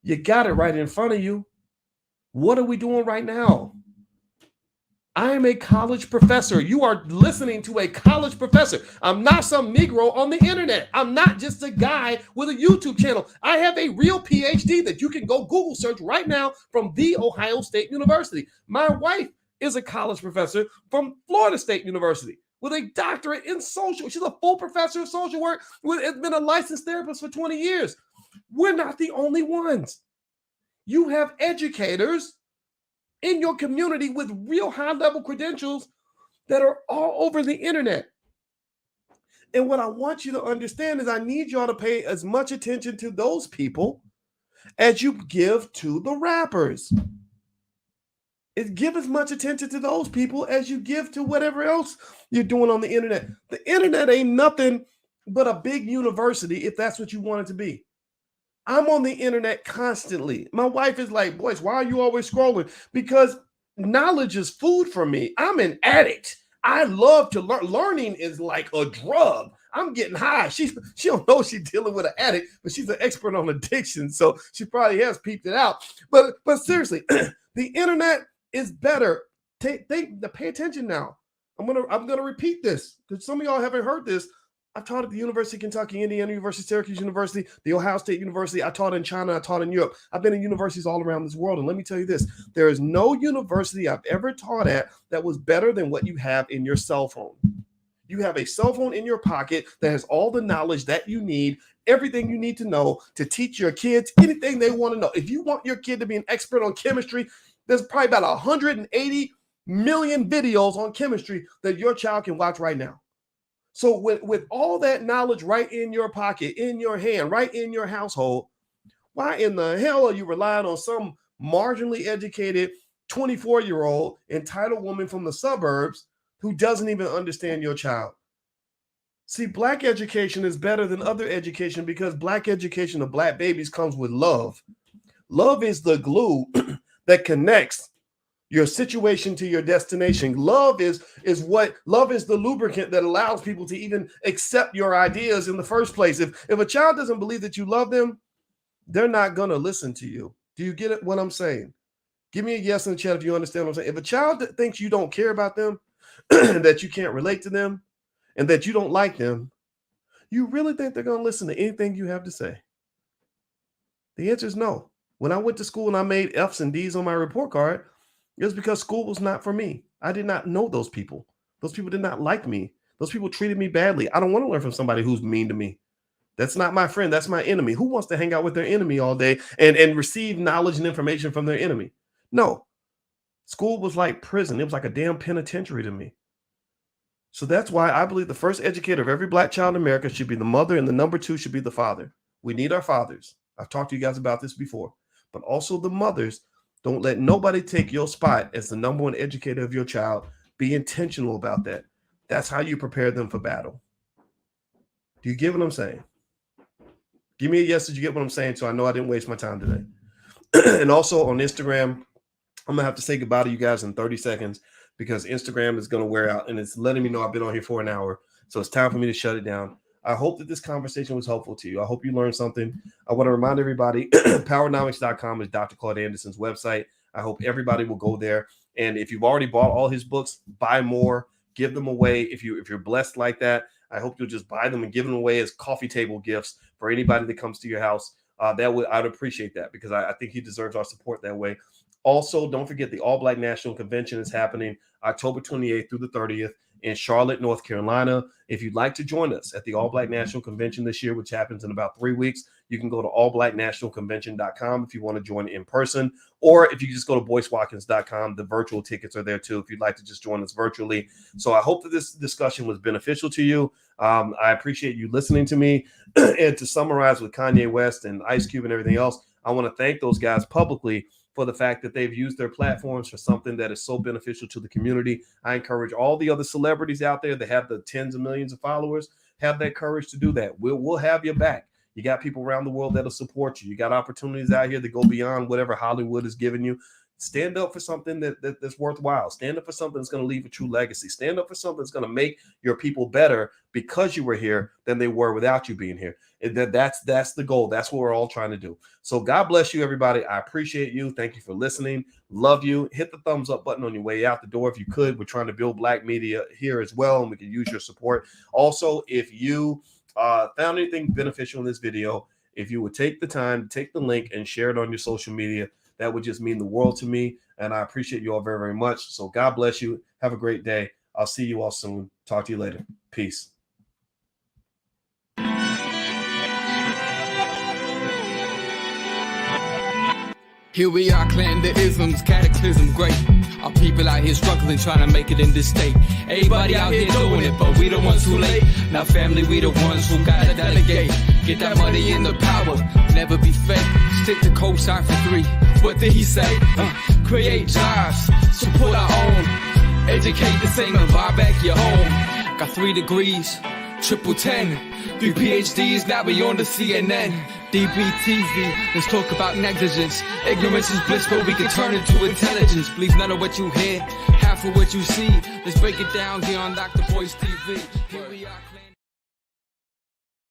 You got it right in front of you. What are we doing right now? I am a college professor. You are listening to a college professor. I'm not some Negro on the internet. I'm not just a guy with a YouTube channel. I have a real PhD that you can go Google search right now from The Ohio State University. My wife is a college professor from Florida State University with a doctorate in social. She's a full professor of social work. Has been a licensed therapist for 20 years. We're not the only ones. You have educators in your community with real high-level credentials that are all over the internet. And what I want you to understand is I need y'all to pay as much attention to those people as you give to the rappers. Give as much attention to those people as you give to whatever else you're doing on the internet. The internet ain't nothing but a big university if that's what you want it to be. I'm on the internet constantly. My wife is like, Boyce, why are you always scrolling? Because knowledge is food for me. I'm an addict. I love to learn. Learning is like a drug. I'm getting high. She don't know she's dealing with an addict, but she's an expert on addiction, so she probably has peeped it out. But seriously, the internet is better. Pay attention now. I'm gonna repeat this because some of y'all haven't heard this. I taught at the University of Kentucky, Indiana University, Syracuse University, the Ohio State University. I taught in China. I taught in Europe. I've been in universities all around this world. And let me tell you this, there is no university I've ever taught at that was better than what you have in your cell phone. You have a cell phone in your pocket that has all the knowledge that you need, everything you need to know to teach your kids anything they want to know. If you want your kid to be an expert on chemistry, there's probably about 180 million videos on chemistry that your child can watch right now. So with all that knowledge right in your pocket, in your hand, right in your household, why in the hell are you relying on some marginally educated 24-year-old entitled woman from the suburbs who doesn't even understand your child? See, Black education is better than other education because Black education of Black babies comes with love. Love is the glue that connects your situation to your destination. Love is the lubricant that allows people to even accept your ideas in the first place. If a child doesn't believe that you love them, they're not going to listen to you. Do you get it? What I'm saying? Give me a yes in the chat if you understand what I'm saying. If a child thinks you don't care about them, that you can't relate to them, and that you don't like them, you really think they're going to listen to anything you have to say? The answer is no. When I went to school and I made F's and D's on my report card, it was because school was not for me. I did not know those people. Those people did not like me. Those people treated me badly. I don't want to learn from somebody who's mean to me. That's not my friend. That's my enemy. Who wants to hang out with their enemy all day and receive knowledge and information from their enemy? No. School was like prison. It was like a damn penitentiary to me. So that's why I believe the first educator of every Black child in America should be the mother, and the number two should be the father. We need our fathers. I've talked to you guys about this before. But also the mothers. Don't let nobody take your spot as the number one educator of your child. Be intentional about that. That's how you prepare them for battle. Do you get what I'm saying? Give me a yes. Did you get what I'm saying? So I know I didn't waste my time today. And also on Instagram, I'm going to have to say goodbye to you guys in 30 seconds because Instagram is going to wear out and it's letting me know I've been on here for an hour. So it's time for me to shut it down. I hope that this conversation was helpful to you. I hope you learned something. I want to remind everybody, Powernomics.com is Dr. Claud Anderson's website. I hope everybody will go there. And if you've already bought all his books, buy more, give them away. If you're blessed like that, I hope you'll just buy them and give them away as coffee table gifts for anybody that comes to your house. I'd appreciate that because I think he deserves our support that way. Also, don't forget the All Black National Convention is happening October 28th through the 30th in Charlotte, North Carolina. If you'd like to join us at the All Black National Convention this year, which happens in about 3 weeks, you can go to allblacknationalconvention.com if you want to join in person, or if you just go to boycewatkins.com, the virtual tickets are there too if you'd like to just join us virtually. So I hope that this discussion was beneficial to you. I appreciate you listening to me. And to summarize with Kanye West and Ice Cube and everything else, I want to thank those guys publicly for the fact that they've used their platforms for something that is so beneficial to the community. I encourage all the other celebrities out there that have the tens of millions of followers, have that courage to do that. We'll have your back. You got people around the world that'll support you. You got opportunities out here that go beyond whatever Hollywood is giving you. Stand up for something that's worthwhile. Stand up for something that's going to leave a true legacy. Stand up for something that's going to make your people better because you were here than they were without you being here. That's the goal. That's what we're all trying to do. So God bless you, everybody. I appreciate you. Thank you for listening. Love you. Hit the thumbs up button on your way out the door if you could. We're trying to build Black media here as well, and we can use your support. Also, if you found anything beneficial in this video, if you would take the time to take the link and share it on your social media, that would just mean the world to me. And I appreciate you all very, very much. So God bless you. Have a great day. I'll see you all soon. Talk to you later. Peace. Here we are, clan the isms, cataclysm, great. Our people out here struggling, trying to make it in this state. Everybody out here doing it, but we the ones who late. Now family, we the ones who gotta delegate. Get that money in the power, never be fake. Stick to co-sign for 3. What did he say? Create jobs, support our own. Educate the same and buy back your home. Got 3 degrees, triple 10. 3 PhDs, now we on the CNN. DBTV, let's talk about negligence. Ignorance is bliss, but we can turn it to intelligence. Believe none of what you hear, half of what you see. Let's break it down here on Dr. Boyce TV. Here we are.